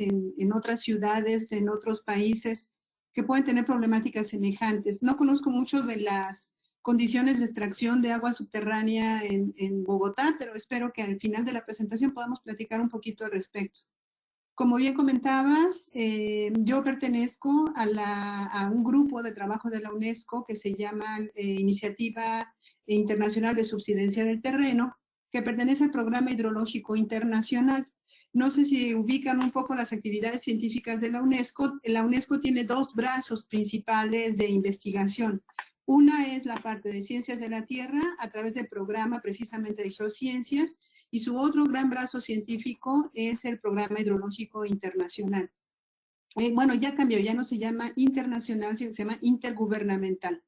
otras en otras ciudades, en otros países, que pueden tener problemáticas semejantes. No conozco mucho de las condiciones de extracción de agua subterránea en Bogotá, pero espero que al final de la presentación podamos platicar un poquito al respecto. Como bien comentabas, yo pertenezco a un grupo de trabajo de la UNESCO que se llama Iniciativa Internacional de Subsidencia del Terreno, que pertenece al Programa Hidrológico Internacional. No sé si ubican un poco las actividades científicas de la UNESCO. La UNESCO tiene dos brazos principales de investigación. Una es la parte de ciencias de la Tierra a través del programa precisamente de geociencias, y su otro gran brazo científico es el Programa Hidrológico Internacional. Bueno, ya cambió, ya no se llama internacional, sino que se llama intergubernamental.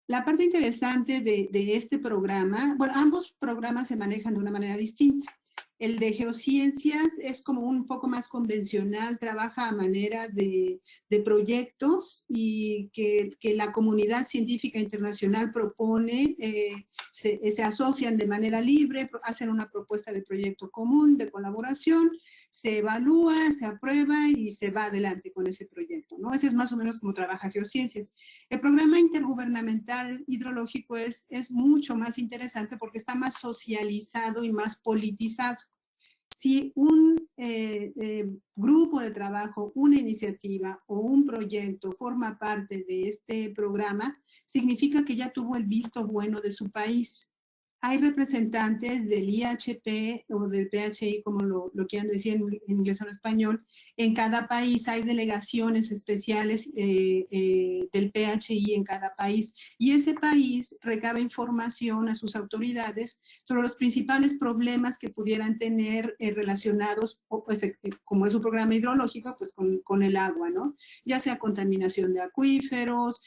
La parte interesante de este programa, bueno, ambos programas se manejan de una manera distinta. El de geociencias es como un poco más convencional, trabaja a manera de proyectos y que la comunidad científica internacional propone, se asocian de manera libre, hacen una propuesta de proyecto común, de colaboración, se evalúa, se aprueba y se va adelante con ese proyecto, ¿no? Ese es más o menos como trabaja geociencias. El programa intergubernamental hidrológico es mucho más interesante porque está más socializado y más politizado. Si un grupo de trabajo, una iniciativa o un proyecto forma parte de este programa, significa que ya tuvo el visto bueno de su país. Hay representantes del IHP o del PHI, como lo quieran decir en inglés o en español. En cada país hay delegaciones especiales del PHI en cada país. Y ese país recaba información a sus autoridades sobre los principales problemas que pudieran tener relacionados, como es un programa hidrológico, pues con el agua, ¿no? Ya sea contaminación de acuíferos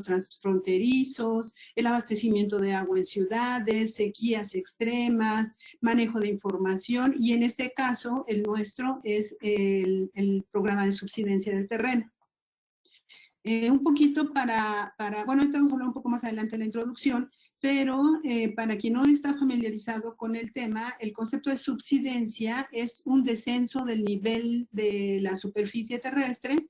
transfronterizos, el abastecimiento de agua en ciudades, sequías extremas, manejo de información, y en este caso el nuestro es el programa de subsidencia del terreno. Un poquito bueno, ahorita vamos a hablar un poco más adelante en la introducción, pero para quien no está familiarizado con el tema, el concepto de subsidencia es un descenso del nivel de la superficie terrestre,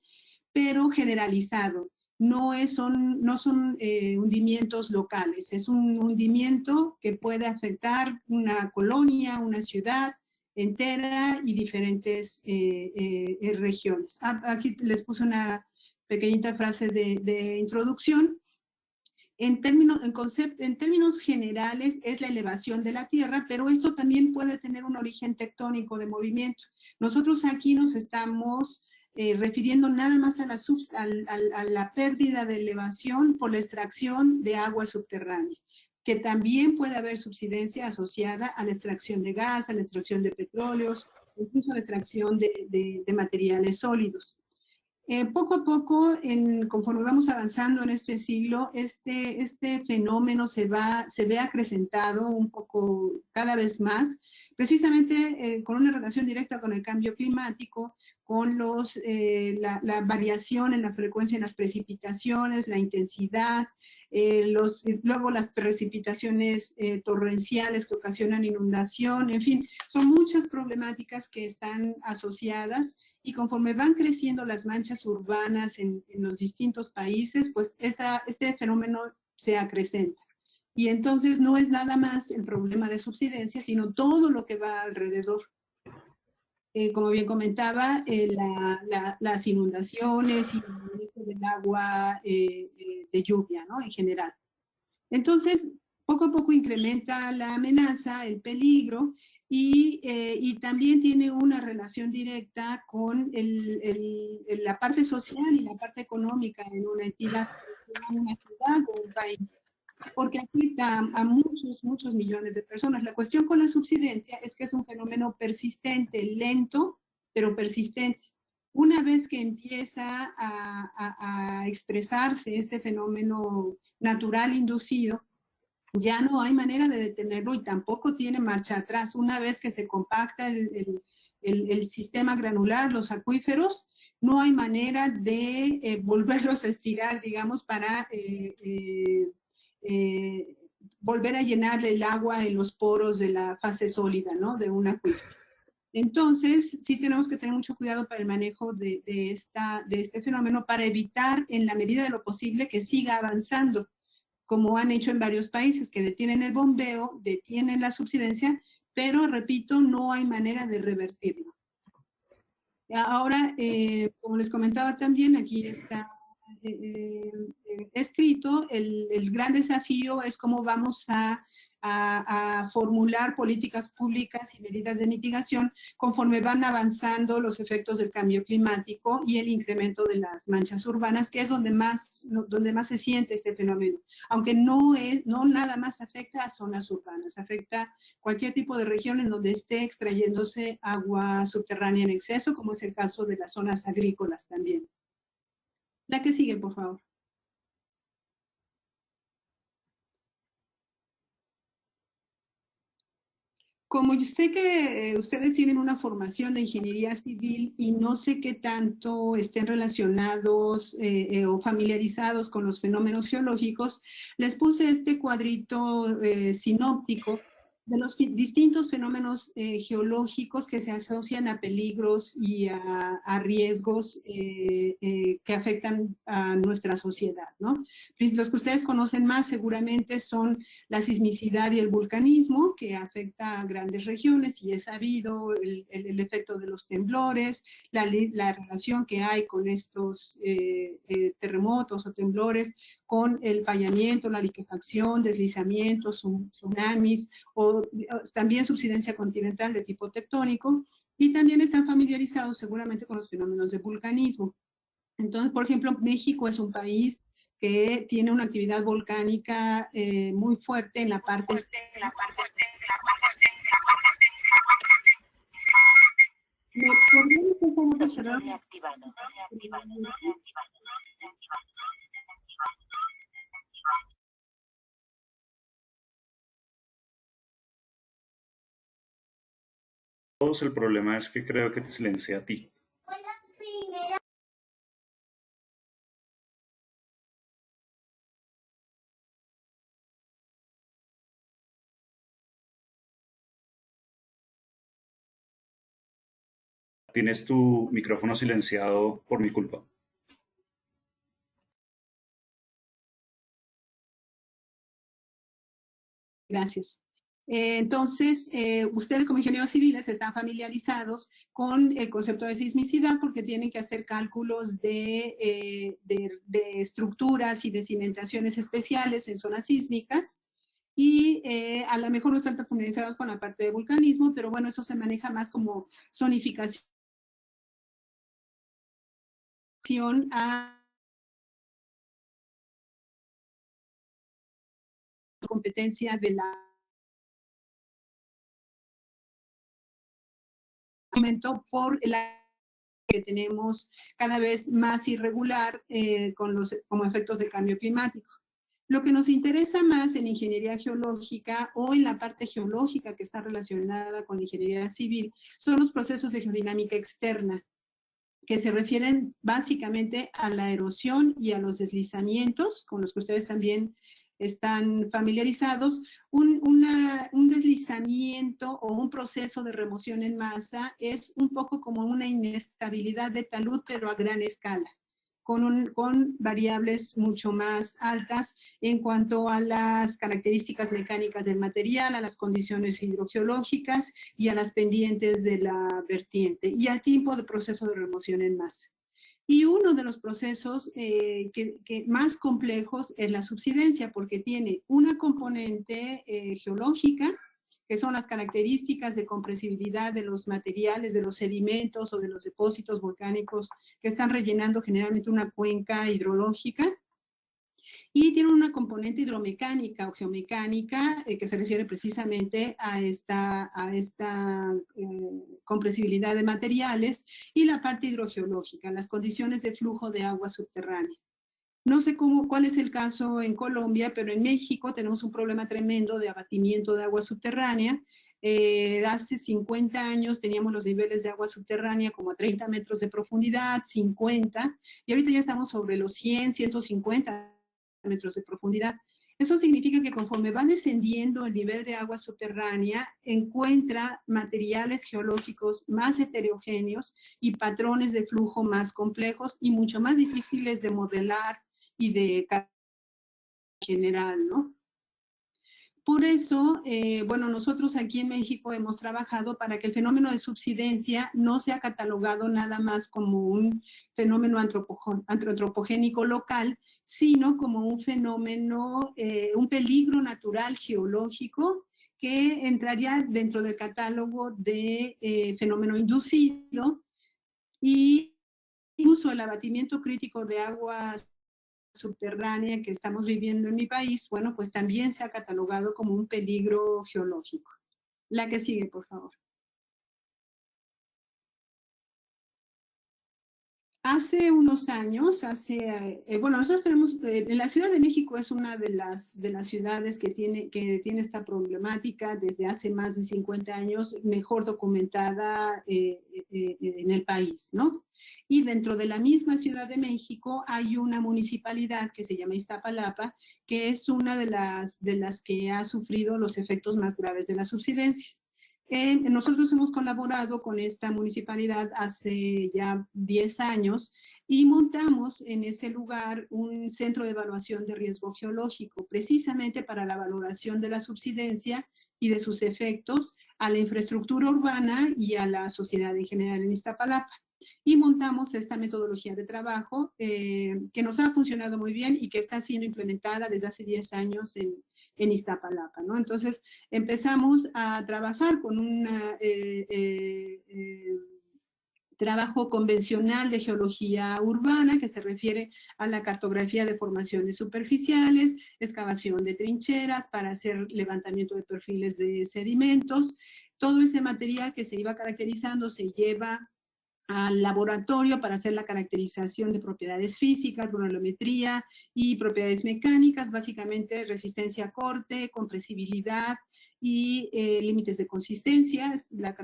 pero generalizado. No son hundimientos locales, es un hundimiento que puede afectar una colonia, una ciudad entera y diferentes regiones. Aquí les puse una pequeñita frase de introducción. En términos generales es la elevación de la Tierra, pero esto también puede tener un origen tectónico de movimiento. Nosotros aquí nos estamos refiriendo nada más a la pérdida de elevación por la extracción de agua subterránea, que también puede haber subsidencia asociada a la extracción de gas, a la extracción de petróleos, incluso a la extracción de materiales sólidos. Poco a poco, conforme vamos avanzando en este siglo, este fenómeno se ve acrecentado un poco cada vez más, precisamente con una relación directa con el cambio climático, con la variación en la frecuencia de las precipitaciones, la intensidad, luego las precipitaciones torrenciales que ocasionan inundación, en fin, son muchas problemáticas que están asociadas. Y conforme van creciendo las manchas urbanas en los distintos países, pues este fenómeno se acrecenta. Y entonces no es nada más el problema de subsidencia, sino todo lo que va alrededor. Como bien comentaba, las inundaciones y el manejo del agua de lluvia, ¿no? En general. Entonces, poco a poco incrementa la amenaza, el peligro, y también tiene una relación directa con la parte social y la parte económica en una entidad, en una ciudad o un país, porque afecta a muchos millones de personas. La cuestión con la subsidencia es que es un fenómeno persistente, lento, pero persistente. Una vez que empieza a expresarse este fenómeno natural inducido, ya no hay manera de detenerlo y tampoco tiene marcha atrás. Una vez que se compacta el sistema granular, los acuíferos, no hay manera de volverlos a estirar, digamos, para volver a llenar el agua en los poros de la fase sólida, ¿no? De un acuífero. Entonces, sí tenemos que tener mucho cuidado para el manejo de este fenómeno para evitar, en la medida de lo posible, que siga avanzando, como han hecho en varios países, que detienen el bombeo, detienen la subsidencia, pero, repito, no hay manera de revertirlo. Ahora, como les comentaba también, aquí está escrito, el gran desafío es cómo vamos a formular políticas públicas y medidas de mitigación conforme van avanzando los efectos del cambio climático y el incremento de las manchas urbanas, que es donde más se siente este fenómeno. Aunque no nada más afecta a zonas urbanas, afecta cualquier tipo de región en donde esté extrayéndose agua subterránea en exceso, como es el caso de las zonas agrícolas también. La que sigue, por favor. Como yo sé que ustedes tienen una formación de ingeniería civil y no sé qué tanto estén relacionados o familiarizados con los fenómenos geológicos, les puse este cuadrito sinóptico de los distintos fenómenos geológicos que se asocian a peligros y a riesgos que afectan a nuestra sociedad, ¿no? Los que ustedes conocen más seguramente son la sismicidad y el vulcanismo, que afecta a grandes regiones, y es sabido el efecto de los temblores, la relación que hay con estos terremotos o temblores, con el fallamiento, la liquefacción, deslizamientos, tsunamis, o también subsidencia continental de tipo tectónico, y también están familiarizados seguramente con los fenómenos de vulcanismo. Entonces, por ejemplo, México es un país que tiene una actividad volcánica muy fuerte en la parte ¿Me podrían hacer favor de cerrar? El problema es que creo que te silencié a ti. Tienes tu micrófono silenciado por mi culpa. Gracias. Entonces, ustedes como ingenieros civiles están familiarizados con el concepto de sismicidad porque tienen que hacer cálculos de estructuras y de cimentaciones especiales en zonas sísmicas, y a lo mejor no están tan familiarizados con la parte de vulcanismo, pero bueno, eso se maneja más como zonificación a competencia de la momento por el que tenemos cada vez más irregular como efectos de cambio climático. Lo que nos interesa más en ingeniería geológica o en la parte geológica que está relacionada con la ingeniería civil son los procesos de geodinámica externa, que se refieren básicamente a la erosión y a los deslizamientos, con los que ustedes también están familiarizados. Un deslizamiento o un proceso de remoción en masa es un poco como una inestabilidad de talud, pero a gran escala, con variables mucho más altas en cuanto a las características mecánicas del material, a las condiciones hidrogeológicas y a las pendientes de la vertiente, y al tipo de proceso de remoción en masa. Y uno de los procesos que más complejos es la subsidencia, porque tiene una componente geológica, que son las características de compresibilidad de los materiales, de los sedimentos o de los depósitos volcánicos que están rellenando generalmente una cuenca hidrológica, y tiene una componente hidromecánica o geomecánica que se refiere precisamente a esta compresibilidad de materiales, y la parte hidrogeológica, las condiciones de flujo de agua subterránea. No sé cuál es el caso en Colombia, pero en México tenemos un problema tremendo de abatimiento de agua subterránea. Hace 50 años teníamos los niveles de agua subterránea como a 30 metros de profundidad, 50, y ahorita ya estamos sobre los 100, 150 metros de profundidad. Eso significa que conforme va descendiendo el nivel de agua subterránea, encuentra materiales geológicos más heterogéneos y patrones de flujo más complejos y mucho más difíciles de modelar y de general, ¿no? Por eso, bueno, nosotros aquí en México hemos trabajado para que el fenómeno de subsidencia no sea catalogado nada más como un fenómeno antropogénico local, sino como un fenómeno, un peligro natural geológico que entraría dentro del catálogo de fenómeno inducido, y incluso el abatimiento crítico de aguas subterránea que estamos viviendo en mi país, bueno, pues también se ha catalogado como un peligro geológico. La que sigue, por favor. Hace unos años, bueno, nosotros tenemos, en la Ciudad de México es una de las ciudades que tiene esta problemática desde hace más de 50 años, mejor documentada en el país, ¿no? Y dentro de la misma Ciudad de México hay una municipalidad que se llama Iztapalapa, que es una de las que ha sufrido los efectos más graves de la subsidencia. Nosotros hemos colaborado con esta municipalidad hace ya 10 años y montamos en ese lugar un centro de evaluación de riesgo geológico, precisamente para la valoración de la subsidencia y de sus efectos a la infraestructura urbana y a la sociedad en general en Iztapalapa. Y montamos esta metodología de trabajo que nos ha funcionado muy bien y que está siendo implementada desde hace 10 años en Iztapalapa, ¿no? Entonces empezamos a trabajar con un trabajo convencional de geología urbana que se refiere a la cartografía de formaciones superficiales, excavación de trincheras para hacer levantamiento de perfiles de sedimentos. Todo ese material que se iba caracterizando se lleva al laboratorio para hacer la caracterización de propiedades físicas, volumetría y propiedades mecánicas, básicamente resistencia a corte, compresibilidad y límites de consistencia, una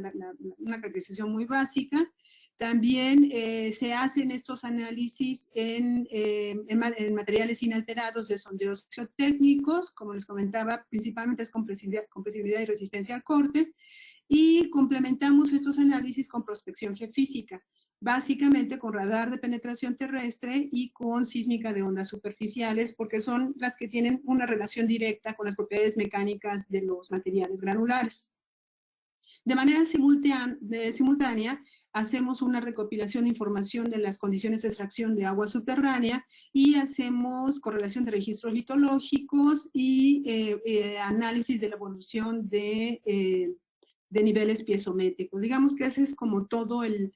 caracterización muy básica. También se hacen estos análisis en materiales inalterados de sondeos geotécnicos, como les comentaba, principalmente es compresibilidad y resistencia al corte, y complementamos estos análisis con prospección geofísica, básicamente con radar de penetración terrestre y con sísmica de ondas superficiales, porque son las que tienen una relación directa con las propiedades mecánicas de los materiales granulares. De manera simultánea, hacemos una recopilación de información de las condiciones de extracción de agua subterránea y hacemos correlación de registros litológicos y análisis de la evolución de niveles piezométricos. Digamos que ese es como todo el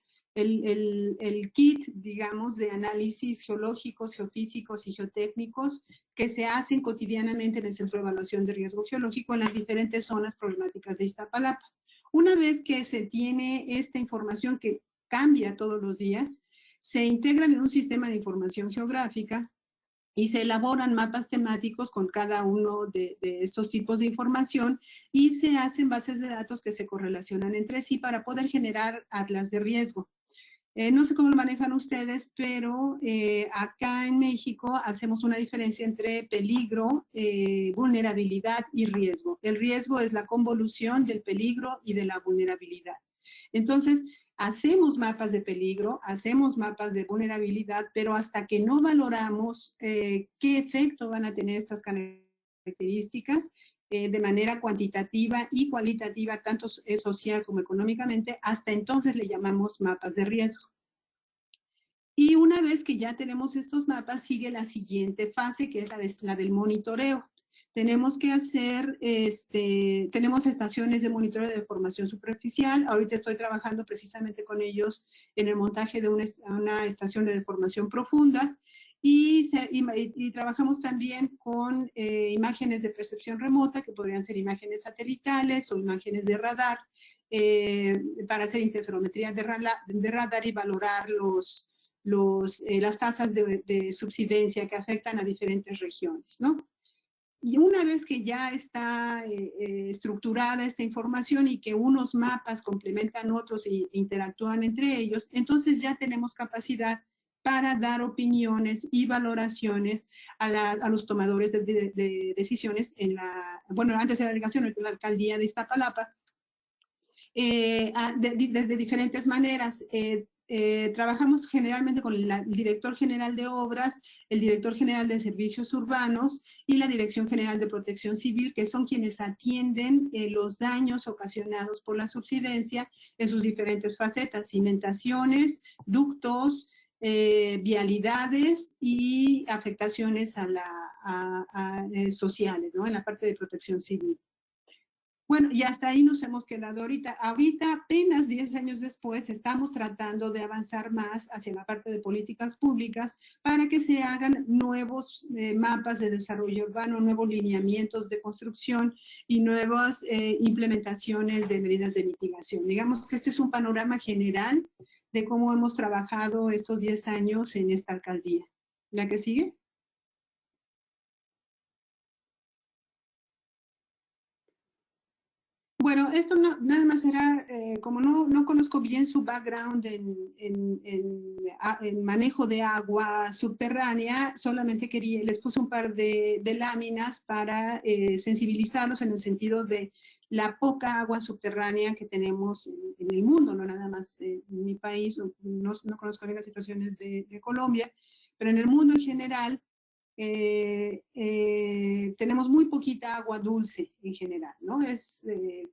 kit, digamos, de análisis geológicos, geofísicos y geotécnicos que se hacen cotidianamente en el Centro de Evaluación de Riesgo Geológico en las diferentes zonas problemáticas de Iztapalapa. Una vez que se tiene esta información que cambia todos los días, se integran en un sistema de información geográfica y se elaboran mapas temáticos con cada uno de estos tipos de información y se hacen bases de datos que se correlacionan entre sí para poder generar atlas de riesgo. No sé cómo lo manejan ustedes, pero acá en México hacemos una diferencia entre peligro, vulnerabilidad y riesgo. El riesgo es la convolución del peligro y de la vulnerabilidad. Entonces, hacemos mapas de peligro, hacemos mapas de vulnerabilidad, pero hasta que no valoramos qué efecto van a tener estas características de manera cuantitativa y cualitativa, tanto social como económicamente, hasta entonces le llamamos mapas de riesgo. Y una vez que ya tenemos estos mapas, sigue la siguiente fase, que es la del monitoreo. Tenemos que hacer, tenemos estaciones de monitoreo de formación superficial. Ahorita estoy trabajando precisamente con ellos en el montaje de una estación de deformación profunda. Y trabajamos también con imágenes de percepción remota, que podrían ser imágenes satelitales o imágenes de radar, para hacer interferometría de radar y valorar las tasas de subsidencia que afectan a diferentes regiones, ¿no? Y una vez que ya está estructurada esta información y que unos mapas complementan otros e interactúan entre ellos, entonces ya tenemos capacidad para dar opiniones y valoraciones a los tomadores de decisiones en antes de la delegación, en la alcaldía de Iztapalapa, desde diferentes maneras. Trabajamos generalmente con el director general de obras, el director general de servicios urbanos y la Dirección General de Protección Civil, que son quienes atienden los daños ocasionados por la subsidencia en sus diferentes facetas: cimentaciones, ductos, vialidades y afectaciones sociales, ¿no? En la parte de protección civil. Bueno, y hasta ahí nos hemos quedado ahorita. Ahorita, apenas 10 años después, estamos tratando de avanzar más hacia la parte de políticas públicas para que se hagan nuevos mapas de desarrollo urbano, nuevos lineamientos de construcción y nuevas implementaciones de medidas de mitigación. Digamos que este es un panorama general de cómo hemos trabajado estos 10 años en esta alcaldía. ¿La que sigue? Bueno, esto nada más era, como no conozco bien su background en manejo de agua subterránea, solamente les puse un par de láminas para sensibilizarlos en el sentido de la poca agua subterránea que tenemos en el mundo, no nada más en mi país, no conozco las situaciones de Colombia, pero en el mundo en general tenemos muy poquita agua dulce en general, ¿no?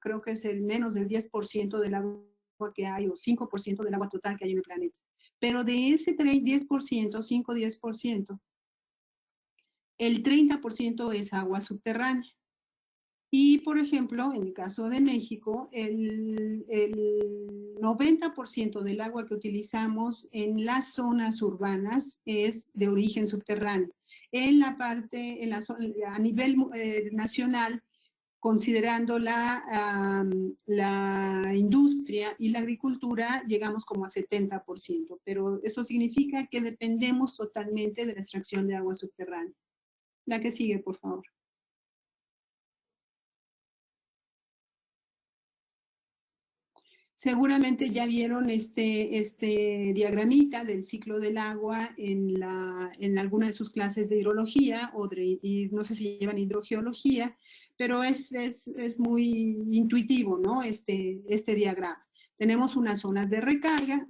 Creo que es el menos del 10% del agua que hay, o 5% del agua total que hay en el planeta. Pero de ese 10%, 5-10%, el 30% es agua subterránea. Y, por ejemplo, en el caso de México, el 90% del agua que utilizamos en las zonas urbanas es de origen subterráneo. En la parte, a nivel nacional, considerando la industria y la agricultura, llegamos como a 70%, pero eso significa que dependemos totalmente de la extracción de agua subterránea. La que sigue, por favor. Seguramente ya vieron este diagramita del ciclo del agua en alguna de sus clases de hidrología y no sé si llevan hidrogeología, pero es muy intuitivo, ¿no? Este diagrama. Tenemos unas zonas de recarga,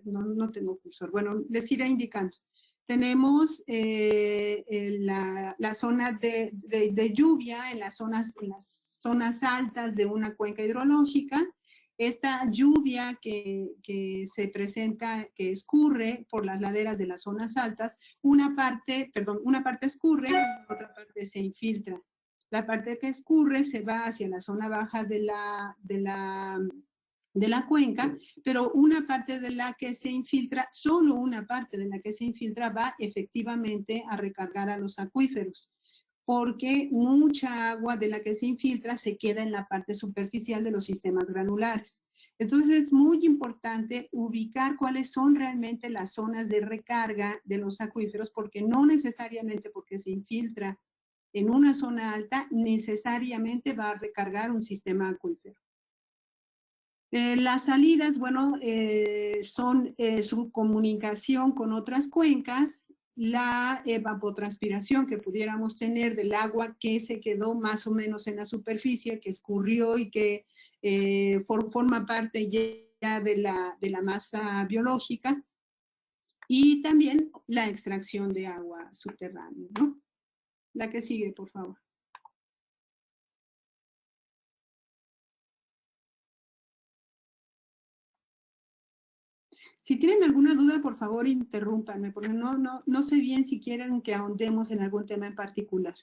no tengo cursor, bueno, les iré indicando. Tenemos la zona de lluvia en las zonas altas de una cuenca hidrológica. Esta lluvia que se presenta, que escurre por las laderas de las zonas altas, una parte escurre, otra parte se infiltra. La parte que escurre se va hacia la zona baja de la cuenca, pero una parte de la que se infiltra, solo una parte de la que se infiltra va efectivamente a recargar a los acuíferos, porque mucha agua de la que se infiltra se queda en la parte superficial de los sistemas granulares. Entonces es muy importante ubicar cuáles son realmente las zonas de recarga de los acuíferos, porque no necesariamente porque se infiltra en una zona alta, necesariamente va a recargar un sistema acuífero. Las salidas, bueno, son su comunicación con otras cuencas, la evapotranspiración que pudiéramos tener del agua que se quedó más o menos en la superficie, que escurrió y que forma parte ya de la masa biológica, y también la extracción de agua subterránea, ¿no? La que sigue, por favor. Si tienen alguna duda, por favor, interrúmpanme, porque no sé bien si quieren que ahondemos en algún tema en particular.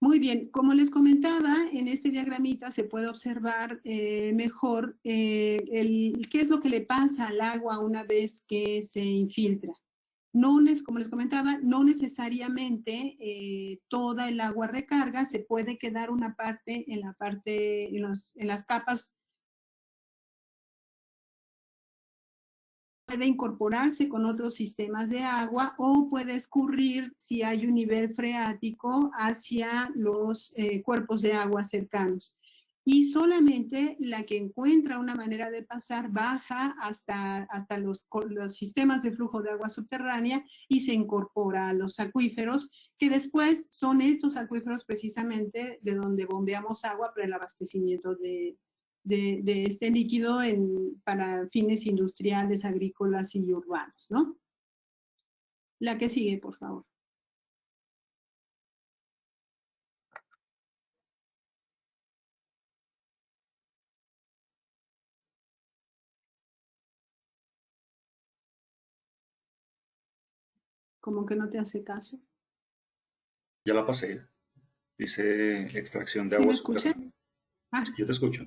Muy bien, como les comentaba, en este diagramita se puede observar mejor qué es lo que le pasa al agua una vez que se infiltra. Como les comentaba, no necesariamente toda el agua recarga, se puede quedar una parte en las capas, puede incorporarse con otros sistemas de agua o puede escurrir si hay un nivel freático hacia los cuerpos de agua cercanos. y solamente la que encuentra una manera de pasar baja hasta los sistemas de flujo de agua subterránea y se incorpora a los acuíferos, que después son estos acuíferos precisamente de donde bombeamos agua para el abastecimiento de este líquido para fines industriales, agrícolas y urbanos, ¿no? La que sigue, por favor. Como que no te hace caso. Ya la pasé. Dice extracción de ¿Sí me agua escucha? subterránea. Ah, Yo te escucho.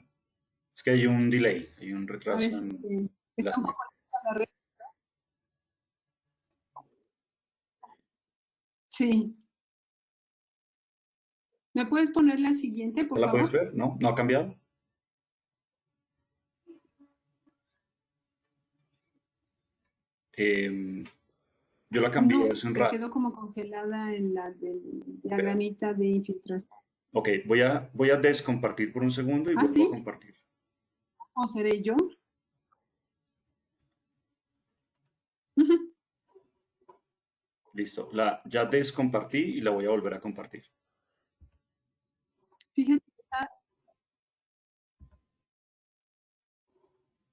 Es que hay un delay, hay un a retraso ver si en la está un señal. poco lenta la red. Sí. ¿Me puedes poner la siguiente, ¿Ya por la puedes favor? ver? ¿No? ¿No ha cambiado? Eh, yo la cambié No, hace un se rato. quedó como congelada en la del Espera. diagramita de infiltración. Ok, voy a descompartir por un segundo y ¿Ah, vuelvo a sí? compartir. ¿O seré yo? Ujú. Listo. Ya descompartí y la voy a volver a compartir. Fíjate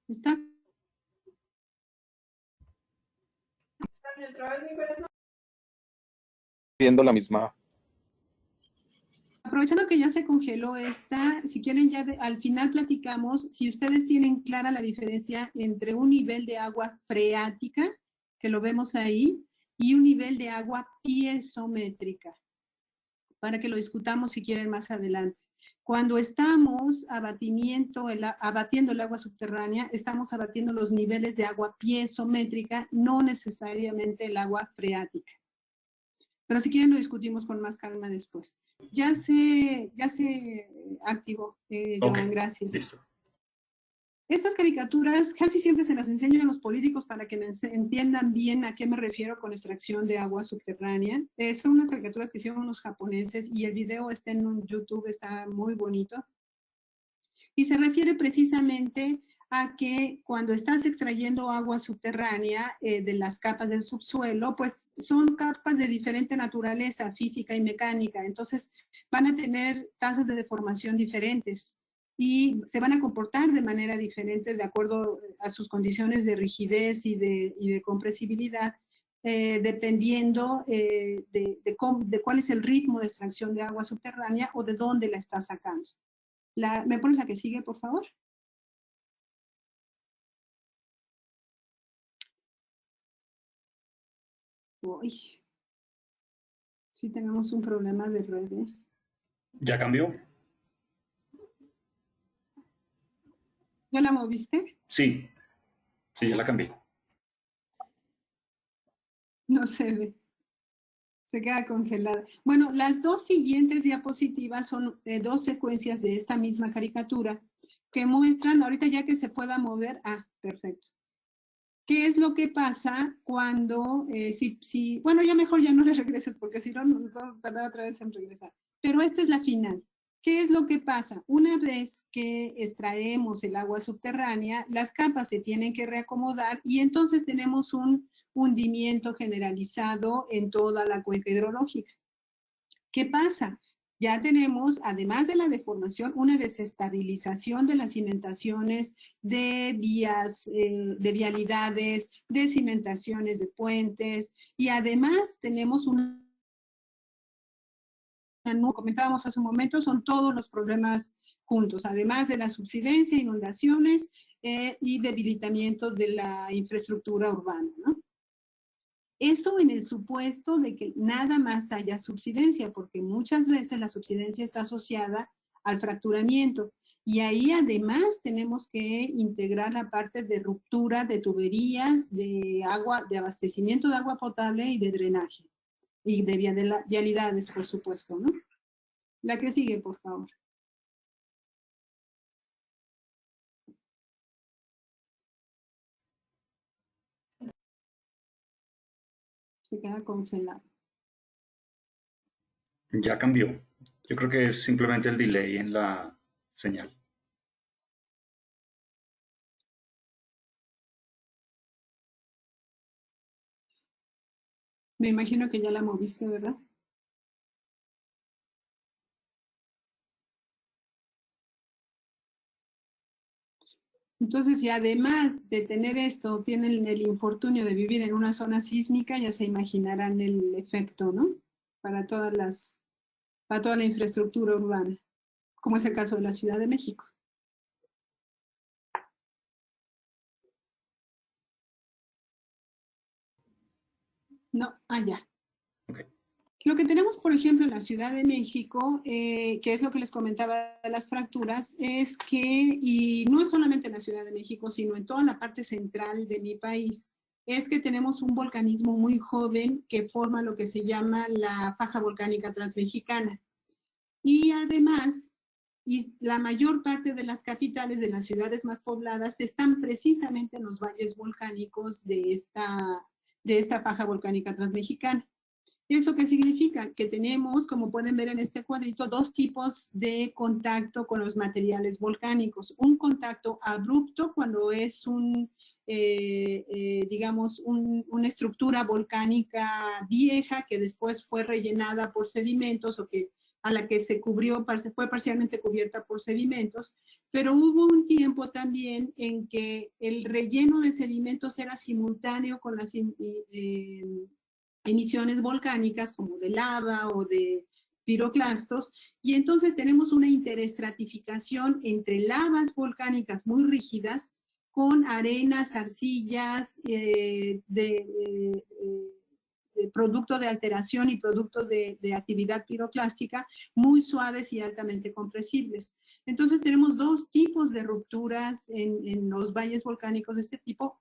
que está Viendo la misma. aprovechando que ya se congeló esta, si quieren ya al final platicamos, si ustedes tienen clara la diferencia entre un nivel de agua freática, que lo vemos ahí, y un nivel de agua piezométrica, para que lo discutamos si quieren más adelante. Cuando estamos abatiendo el agua subterránea, estamos abatiendo los niveles de agua piezométrica, no necesariamente el agua freática. Pero si quieren lo discutimos con más calma después. Ya se activó, Ok, Joan, gracias. listo. Estas caricaturas casi siempre se las enseño a los políticos para que me entiendan bien a qué me refiero con extracción de agua subterránea. Son unas caricaturas que hicieron unos japoneses y el video está en YouTube, está muy bonito. Y se refiere precisamente a que cuando estás extrayendo agua subterránea de las capas del subsuelo, pues son capas de diferente naturaleza física y mecánica, entonces van a tener tasas de deformación diferentes y se van a comportar de manera diferente de acuerdo a sus condiciones de rigidez y de compresibilidad, dependiendo de cuál es el ritmo de extracción de agua subterránea o de dónde la está sacando. ¿Me pones la que sigue, por favor? Uy, sí tenemos un problema de red, ¿eh? ¿Ya cambió? ¿Ya la moviste? Sí, sí, ya la cambié. No se ve, se queda congelada. Bueno, las dos siguientes diapositivas son dos secuencias de esta misma caricatura que muestran, ahorita ya que se pueda mover, perfecto. ¿Qué es lo que pasa cuando, bueno, ya mejor ya no le regreses porque si no nos vamos a tardar otra vez en regresar. Pero esta es la final. ¿Qué es lo que pasa? Una vez que extraemos el agua subterránea, las capas se tienen que reacomodar y entonces tenemos un hundimiento generalizado en toda la cuenca hidrológica. ¿Qué pasa? Ya tenemos, además de la deformación, una desestabilización de las cimentaciones, de vías, de vialidades, de cimentaciones de puentes, y además tenemos comentábamos hace un momento, son todos los problemas juntos, además de la subsidencia, inundaciones y debilitamiento de la infraestructura urbana, ¿no? Eso en el supuesto de que nada más haya subsidencia, porque muchas veces la subsidencia está asociada al fracturamiento. Y ahí además tenemos que integrar la parte de ruptura de tuberías, de agua, de abastecimiento de agua potable y de drenaje. Y de vialidades, por supuesto, ¿no? La que sigue, por favor. Se queda congelado. Ya cambió. Yo creo que es simplemente el delay en la señal. Me imagino que ya la moviste, ¿verdad? Entonces, si además de tener esto, tienen el infortunio de vivir en una zona sísmica, ya se imaginarán el efecto, ¿no? Para para toda la infraestructura urbana, como es el caso de la Ciudad de México. No, allá. Okay. Lo que tenemos, por ejemplo, en la Ciudad de México, que es lo que les comentaba de las fracturas, es que, y no es solamente en la Ciudad de México, sino en toda la parte central de mi país, es que tenemos un volcanismo muy joven que forma lo que se llama la faja volcánica transmexicana. Y además, y la mayor parte de las capitales de las ciudades más pobladas están precisamente en los valles volcánicos de esta faja volcánica transmexicana. ¿Eso qué significa? Que tenemos, como pueden ver en este cuadrito, dos tipos de contacto con los materiales volcánicos. Un contacto abrupto cuando es digamos, una estructura volcánica vieja que después fue rellenada por sedimentos o que a la que se cubrió, fue parcialmente cubierta por sedimentos, pero hubo un tiempo también en que el relleno de sedimentos era simultáneo con las emisiones volcánicas como de lava o de piroclastos, y entonces tenemos una interestratificación entre lavas volcánicas muy rígidas con arenas, arcillas producto de alteración y producto de actividad piroclástica muy suaves y altamente compresibles. Entonces tenemos dos tipos de rupturas en los valles volcánicos de este tipo,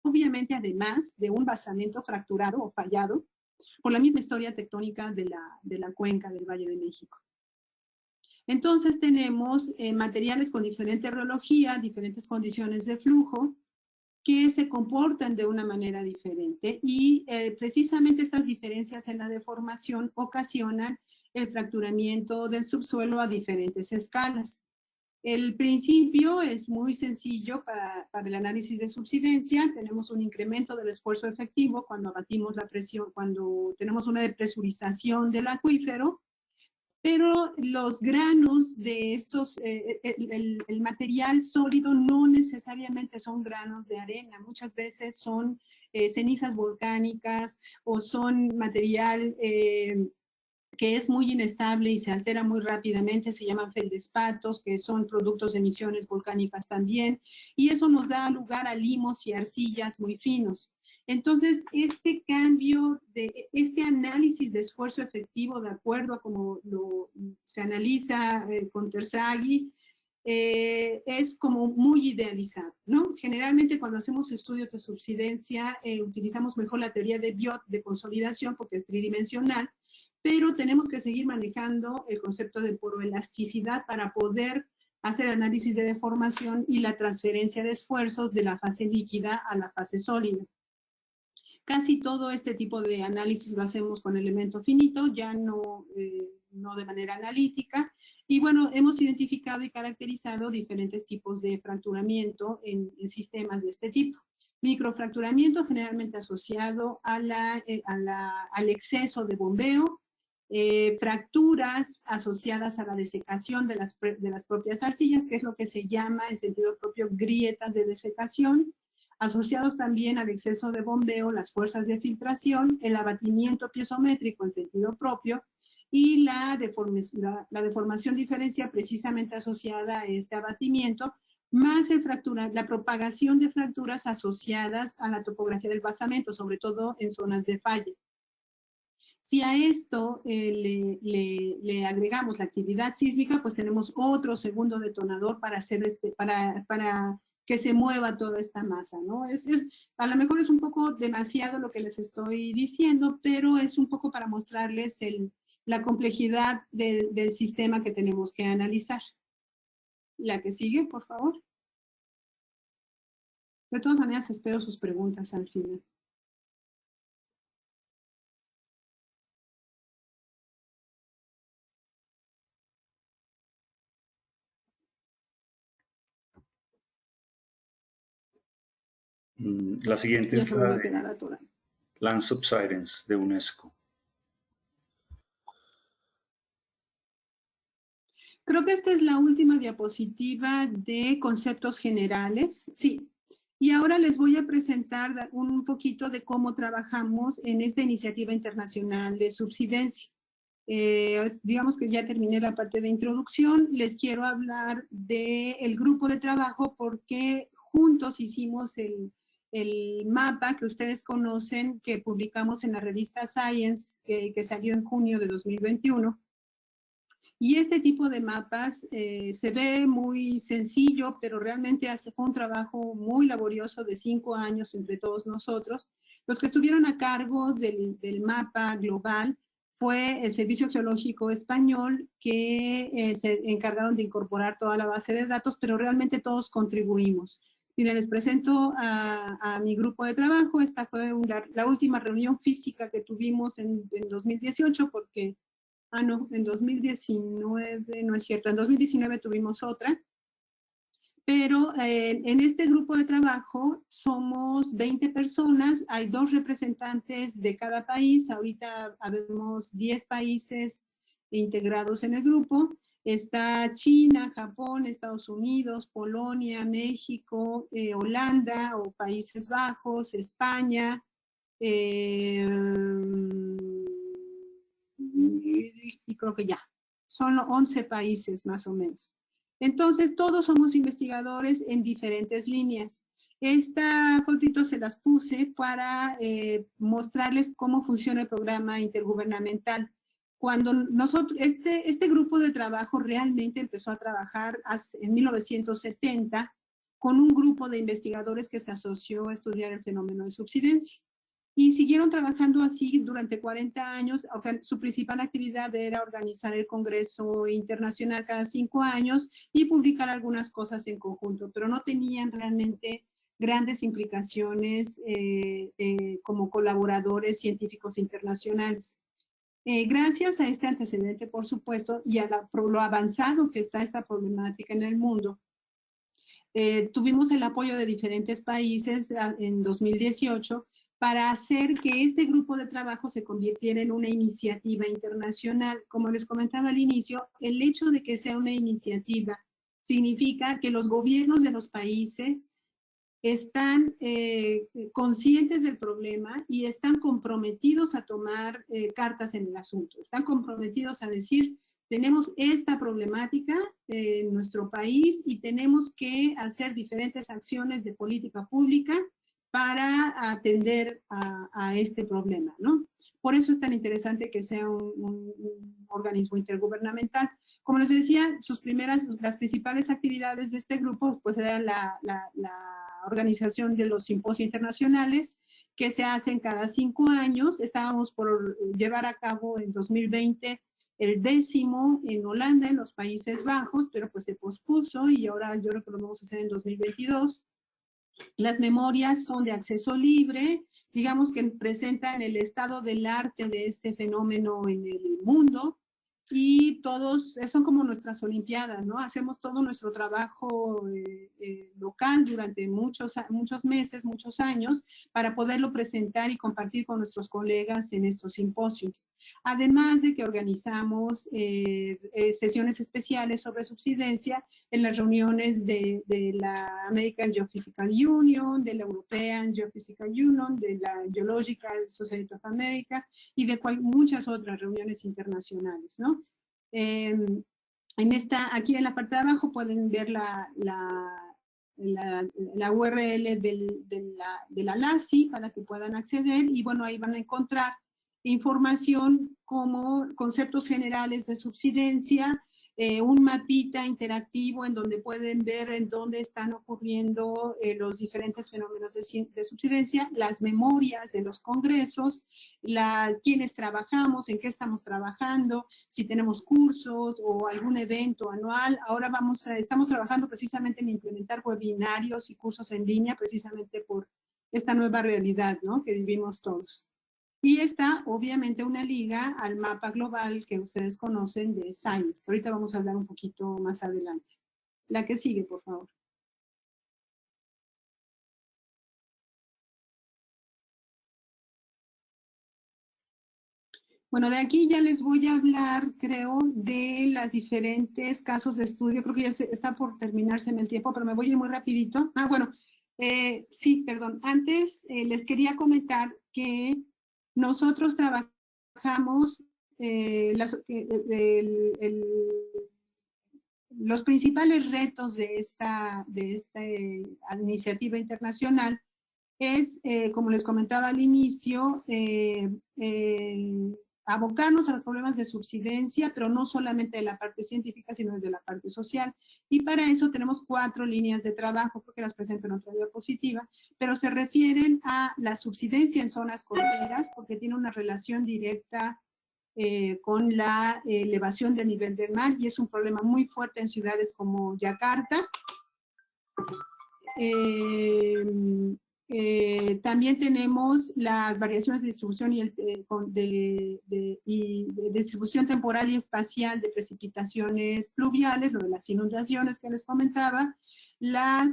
obviamente además de un basamento fracturado o fallado por la misma historia tectónica de la cuenca del Valle de México. Entonces tenemos materiales con diferente reología, diferentes condiciones de flujo, que se comportan de una manera diferente y precisamente estas diferencias en la deformación ocasionan el fracturamiento del subsuelo a diferentes escalas. El principio es muy sencillo para el análisis de subsidencia. Tenemos un incremento del esfuerzo efectivo cuando abatimos la presión, cuando tenemos una depresurización del acuífero, pero los granos de estos, el material sólido no necesariamente son granos de arena, muchas veces son cenizas volcánicas o son material que es muy inestable y se altera muy rápidamente, se llaman feldespatos, que son productos de emisiones volcánicas también, y eso nos da lugar a limos y arcillas muy finos. Entonces, este cambio, este análisis de esfuerzo efectivo, de acuerdo a cómo se analiza con Terzaghi, es como muy idealizado, ¿no? Generalmente cuando hacemos estudios de subsidencia utilizamos mejor la teoría de Biot de consolidación porque es tridimensional, pero tenemos que seguir manejando el concepto de poroelasticidad para poder hacer análisis de deformación y la transferencia de esfuerzos de la fase líquida a la fase sólida. Casi todo este tipo de análisis lo hacemos con elemento finito, ya no de manera analítica. Y bueno, hemos identificado y caracterizado diferentes tipos de fracturamiento en sistemas de este tipo. Microfracturamiento generalmente asociado al exceso de bombeo, fracturas asociadas a la desecación de las propias arcillas, que es lo que se llama en sentido propio grietas de desecación, asociados también al exceso de bombeo, las fuerzas de filtración, el abatimiento piezométrico en sentido propio y la deformación diferencial precisamente asociada a este abatimiento, más la propagación de fracturas asociadas a la topografía del basamento, sobre todo en zonas de falla. Si a esto le agregamos la actividad sísmica, pues tenemos otro segundo detonador para hacer para que se mueva toda esta masa, ¿no? A lo mejor es un poco demasiado lo que les estoy diciendo, pero es un poco para mostrarles la complejidad del sistema que tenemos que analizar. La que sigue, por favor. De todas maneras, espero sus preguntas al final. La siguiente Ya es se me va la a de quedar atorado. Land Subsidence de UNESCO. Creo que esta es la última diapositiva de conceptos generales. Sí. Y ahora les voy a presentar un poquito de cómo trabajamos en esta iniciativa internacional de subsidencia. Digamos que ya terminé la parte de introducción. Les quiero hablar del grupo de trabajo porque juntos hicimos el mapa que ustedes conocen, que publicamos en la revista Science, que salió en junio de 2021. Y este tipo de mapas se ve muy sencillo, pero realmente fue un trabajo muy laborioso de 5 años entre todos nosotros. Los que estuvieron a cargo del mapa global fue el Servicio Geológico Español, que se encargaron de incorporar toda la base de datos, pero realmente todos contribuimos. Miren, les presento a mi grupo de trabajo. Esta fue la última reunión física que tuvimos en 2018, porque no, en 2019, no es cierto, en 2019 tuvimos otra, pero en este grupo de trabajo somos 20 personas, hay 2 representantes de cada país, ahorita habemos 10 países integrados en el grupo, está China, Japón, Estados Unidos, Polonia, México, Holanda o Países Bajos, España, y creo que ya, son 11 países más o menos. Entonces, todos somos investigadores en diferentes líneas. Esta fotito se las puse para mostrarles cómo funciona el programa intergubernamental. Cuando nosotros, este grupo de trabajo realmente empezó a trabajar en 1970 con un grupo de investigadores que se asoció a estudiar el fenómeno de subsidencia. Y siguieron trabajando así durante 40 años. Su principal actividad era organizar el Congreso Internacional cada 5 años y publicar algunas cosas en conjunto, pero no tenían realmente grandes implicaciones como colaboradores científicos internacionales. Gracias a este antecedente, por supuesto, y a lo avanzado que está esta problemática en el mundo, tuvimos el apoyo de diferentes países en 2018 para hacer que este grupo de trabajo se convirtiera en una iniciativa internacional. Como les comentaba al inicio, el hecho de que sea una iniciativa significa que los gobiernos de los países están conscientes del problema y están comprometidos a tomar cartas en el asunto, están comprometidos a decir, tenemos esta problemática en nuestro país y tenemos que hacer diferentes acciones de política pública para atender a este problema, ¿no? Por eso es tan interesante que sea un organismo intergubernamental. Como les decía, las principales actividades de este grupo pues eran la organización de los simposios internacionales que se hacen cada 5 años. Estábamos por llevar a cabo en 2020 el 10º en Holanda, en los Países Bajos, pero pues se pospuso y ahora yo creo que lo vamos a hacer en 2022. Las memorias son de acceso libre, digamos que presentan el estado del arte de este fenómeno en el mundo, y todos, son como nuestras olimpiadas, ¿no? Hacemos todo nuestro trabajo local durante muchos meses, muchos años, para poderlo presentar y compartir con nuestros colegas en estos simposios. Además de que organizamos sesiones especiales sobre subsidencia en las reuniones de la American Geophysical Union, de la European Geophysical Union, de la Geological Society of America y de muchas otras reuniones internacionales, ¿no? Aquí en la parte de abajo pueden ver la URL de la LACI para que puedan acceder y bueno, ahí van a encontrar información como conceptos generales de subsidencia, un mapita interactivo en donde pueden ver en dónde están ocurriendo los diferentes fenómenos de subsidencia, las memorias de los congresos, quiénes trabajamos, en qué estamos trabajando, si tenemos cursos o algún evento anual. Ahora estamos trabajando precisamente en implementar webinarios y cursos en línea precisamente por esta nueva realidad, ¿no?, que vivimos todos. Y está, obviamente, una liga al mapa global que ustedes conocen de Science. Ahorita vamos a hablar un poquito más adelante. La que sigue, por favor. Bueno, de aquí ya les voy a hablar, creo, de los diferentes casos de estudio. Creo que ya está por terminarse el tiempo, pero me voy a ir muy rapidito. Bueno, sí, perdón. Antes les quería comentar que nosotros trabajamos los principales retos de esta iniciativa internacional es, como les comentaba al inicio, abocarnos a los problemas de subsidencia, pero no solamente de la parte científica, sino desde la parte social. Y para eso tenemos 4 líneas de trabajo, porque las presento en otra diapositiva, pero se refieren a la subsidencia en zonas costeras, porque tiene una relación directa con la elevación del nivel del mar, y es un problema muy fuerte en ciudades como Yakarta. También tenemos las variaciones de distribución y de distribución temporal y espacial de precipitaciones pluviales, lo de las inundaciones que les comentaba, la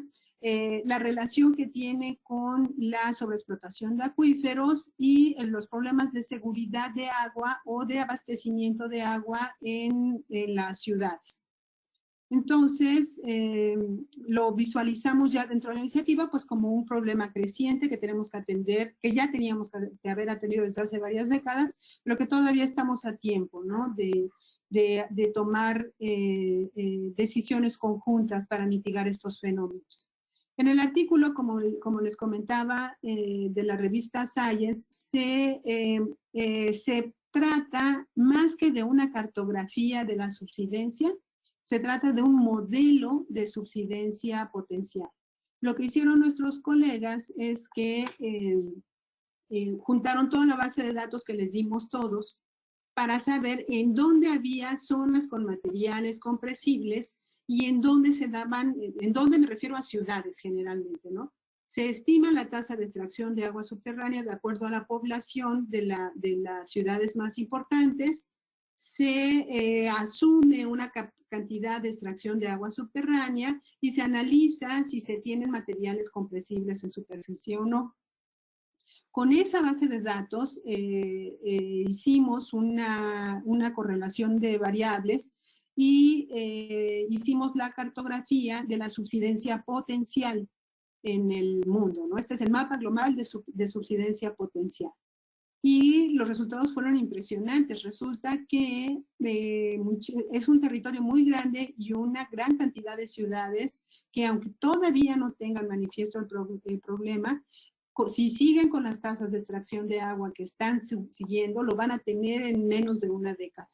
relación que tiene con la sobreexplotación de acuíferos y los problemas de seguridad de agua o de abastecimiento de agua en las ciudades. Entonces, lo visualizamos ya dentro de la iniciativa pues como un problema creciente que tenemos que atender, que ya teníamos que haber atendido desde hace varias décadas, pero que todavía estamos a tiempo, ¿no? de tomar decisiones conjuntas para mitigar estos fenómenos. En el artículo, como les comentaba, de la revista Science, se trata más que de una cartografía de la subsidencia, se trata de un modelo de subsidencia potencial. Lo que hicieron nuestros colegas es que juntaron toda la base de datos que les dimos todos para saber en dónde había zonas con materiales compresibles y en dónde se daban, en dónde me refiero a ciudades generalmente, ¿no? Se estima la tasa de extracción de agua subterránea de acuerdo a la población de las ciudades más importantes. Se asume una cantidad de extracción de agua subterránea y se analiza si se tienen materiales compresibles en superficie o no. Con esa base de datos hicimos una correlación de variables y hicimos la cartografía de la subsidencia potencial en el mundo, ¿no? Este es el mapa global de subsidencia potencial. Y los resultados fueron impresionantes. Resulta que es un territorio muy grande y una gran cantidad de ciudades que, aunque todavía no tengan manifiesto el problema, si siguen con las tasas de extracción de agua que están siguiendo, lo van a tener en menos de una década.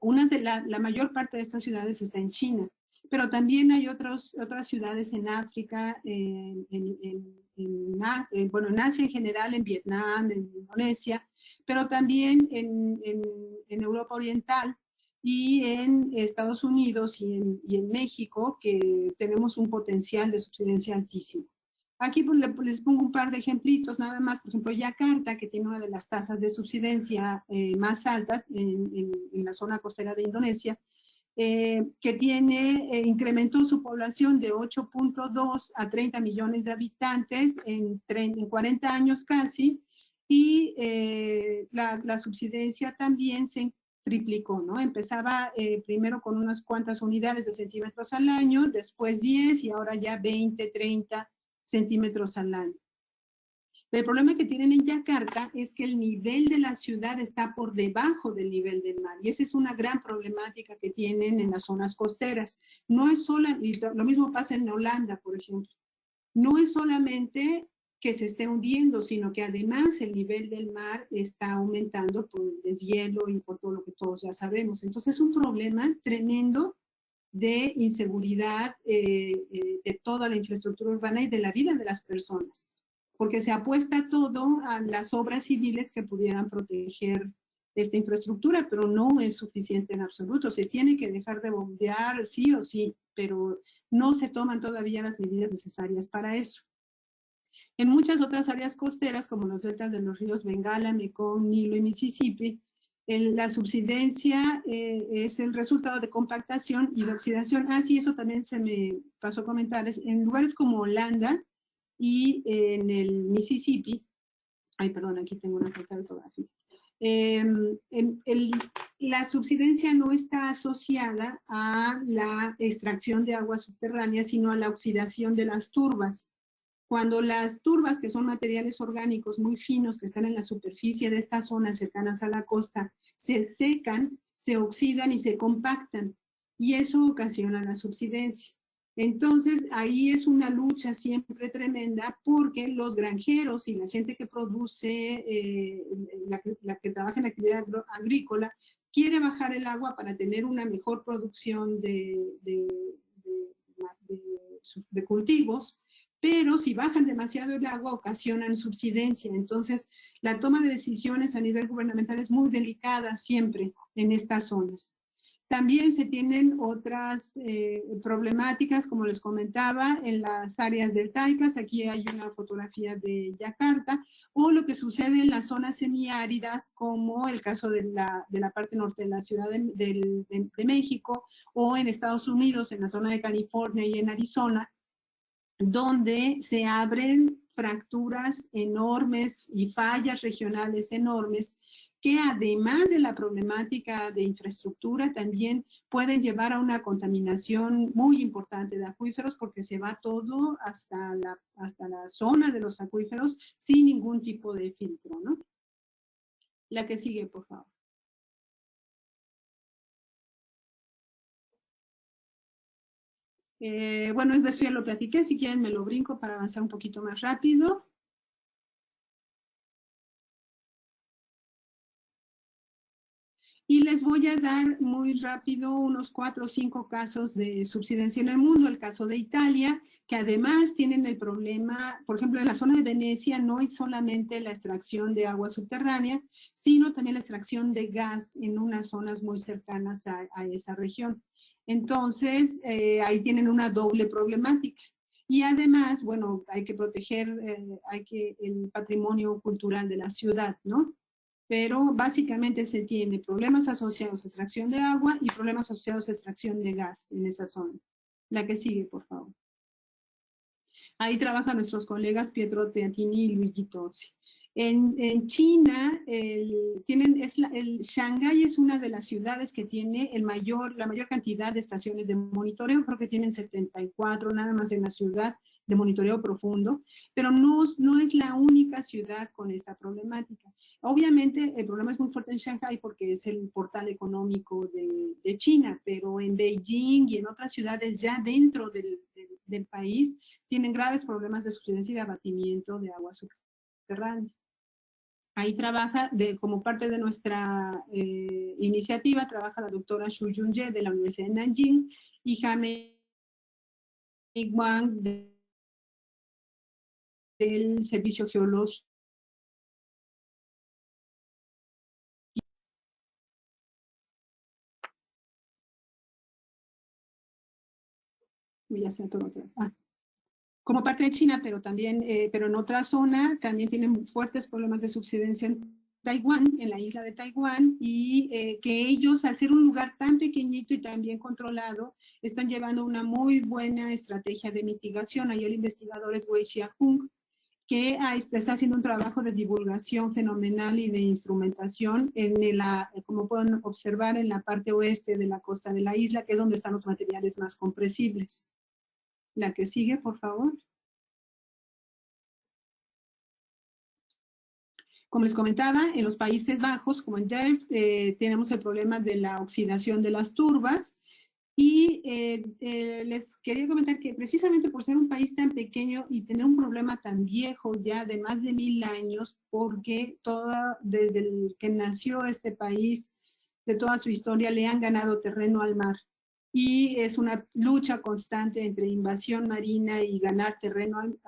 La mayor parte de estas ciudades está en China, pero también hay otras ciudades en África, bueno, en Asia en general, en Vietnam, en Indonesia, pero también en Europa Oriental y en Estados Unidos y en México, que tenemos un potencial de subsidencia altísimo. Aquí pues, les pongo un par de ejemplitos, nada más. Por ejemplo, Yakarta, que tiene una de las tasas de subsidencia más altas en la zona costera de Indonesia, que incrementó su población de 8.2 a 30 millones de habitantes en 40 años casi, y la subsidencia también se triplicó, ¿no? Empezaba primero con unas cuantas unidades de centímetros al año, después 10 y ahora ya 20, 30 centímetros al año. El problema que tienen en Yakarta es que el nivel de la ciudad está por debajo del nivel del mar, y esa es una gran problemática que tienen en las zonas costeras. No es y lo mismo pasa en Holanda, por ejemplo. No es solamente que se esté hundiendo, sino que además el nivel del mar está aumentando por el deshielo y por todo lo que todos ya sabemos. Entonces es un problema tremendo de inseguridad de toda la infraestructura urbana y de la vida de las personas, porque se apuesta todo a las obras civiles que pudieran proteger esta infraestructura, pero no es suficiente en absoluto. Se tiene que dejar de bombear sí o sí, pero no se toman todavía las medidas necesarias para eso. En muchas otras áreas costeras, como los deltas de los ríos Bengala, Mekong, Nilo y Mississippi, la subsidencia es el resultado de compactación y de oxidación. Sí, eso también se me pasó a comentarles. En lugares como Holanda y en el Mississippi, perdón, aquí tengo una falta de ortografía. La subsidencia no está asociada a la extracción de agua subterránea, sino a la oxidación de las turbas. Cuando las turbas, que son materiales orgánicos muy finos que están en la superficie de estas zonas cercanas a la costa, se secan, se oxidan y se compactan, y eso ocasiona la subsidencia. Entonces, ahí es una lucha siempre tremenda porque los granjeros y la gente que produce, la que trabaja en la actividad agrícola, quiere bajar el agua para tener una mejor producción de cultivos, pero si bajan demasiado el agua ocasionan subsidencia. Entonces, la toma de decisiones a nivel gubernamental es muy delicada siempre en estas zonas. También se tienen otras problemáticas, como les comentaba, en las áreas deltaicas. Aquí hay una fotografía de Yakarta, o lo que sucede en las zonas semiáridas, como el caso de la parte norte de la Ciudad de México, o en Estados Unidos, en la zona de California y en Arizona, donde se abren fracturas enormes y fallas regionales enormes que además de la problemática de infraestructura también pueden llevar a una contaminación muy importante de acuíferos porque se va todo hasta la zona de los acuíferos sin ningún tipo de filtro, ¿no? La que sigue, por favor. Bueno, eso ya lo platiqué, si quieren me lo brinco para avanzar un poquito más rápido. Y les voy a dar muy rápido unos 4 o 5 casos de subsidencia en el mundo. El caso de Italia, que además tienen el problema, por ejemplo, en la zona de Venecia no es solamente la extracción de agua subterránea, sino también la extracción de gas en unas zonas muy cercanas a esa región. Entonces, ahí tienen una doble problemática. Y además, bueno, hay que proteger el patrimonio cultural de la ciudad, ¿no? Pero básicamente se tiene problemas asociados a extracción de agua y problemas asociados a extracción de gas en esa zona. La que sigue, por favor. Ahí trabajan nuestros colegas Pietro Teatini y Luigi Tozzi. En China, Shanghái es una de las ciudades que tiene la mayor cantidad de estaciones de monitoreo, creo que tienen 74 nada más en la ciudad de monitoreo profundo, pero no es la única ciudad con esta problemática. Obviamente el problema es muy fuerte en Shanghái porque es el portal económico de China, pero en Beijing y en otras ciudades ya dentro del país tienen graves problemas de subsidencia y de abatimiento de agua subterránea. Ahí trabaja, como parte de nuestra iniciativa, trabaja la doctora Xu Yunye de la Universidad de Nanjing y Jaime Wang del Servicio Geológico. Ya se atoró otra. Como parte de China, pero también, pero en otra zona, también tienen fuertes problemas de subsidencia en Taiwán, en la isla de Taiwán, y que ellos, al ser un lugar tan pequeñito y tan bien controlado, están llevando una muy buena estrategia de mitigación. Ahí el investigador es Wei Xiaokung, que está haciendo un trabajo de divulgación fenomenal y de instrumentación como pueden observar, en la parte oeste de la costa de la isla, que es donde están los materiales más compresibles. La que sigue, por favor. Como les comentaba, en los Países Bajos, como en Delft, tenemos el problema de la oxidación de las turbas. Y les quería comentar que precisamente por ser un país tan pequeño y tener un problema tan viejo ya de más de 1000 años, porque desde que nació este país, de toda su historia, le han ganado terreno al mar. Y es una lucha constante entre invasión marina y ganar terreno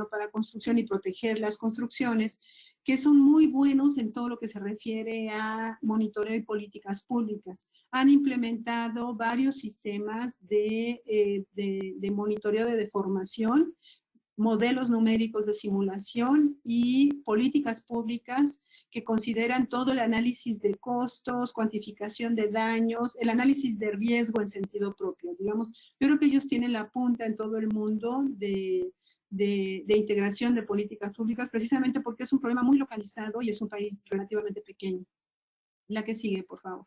para construcción y proteger las construcciones, que son muy buenos en todo lo que se refiere a monitoreo y políticas públicas. Han implementado varios sistemas de monitoreo de deformación, modelos numéricos de simulación y políticas públicas que consideran todo el análisis de costos, cuantificación de daños, el análisis de riesgo en sentido propio. Digamos, yo creo que ellos tienen la punta en todo el mundo de de integración de políticas públicas, precisamente porque es un problema muy localizado y es un país relativamente pequeño. La que sigue, por favor.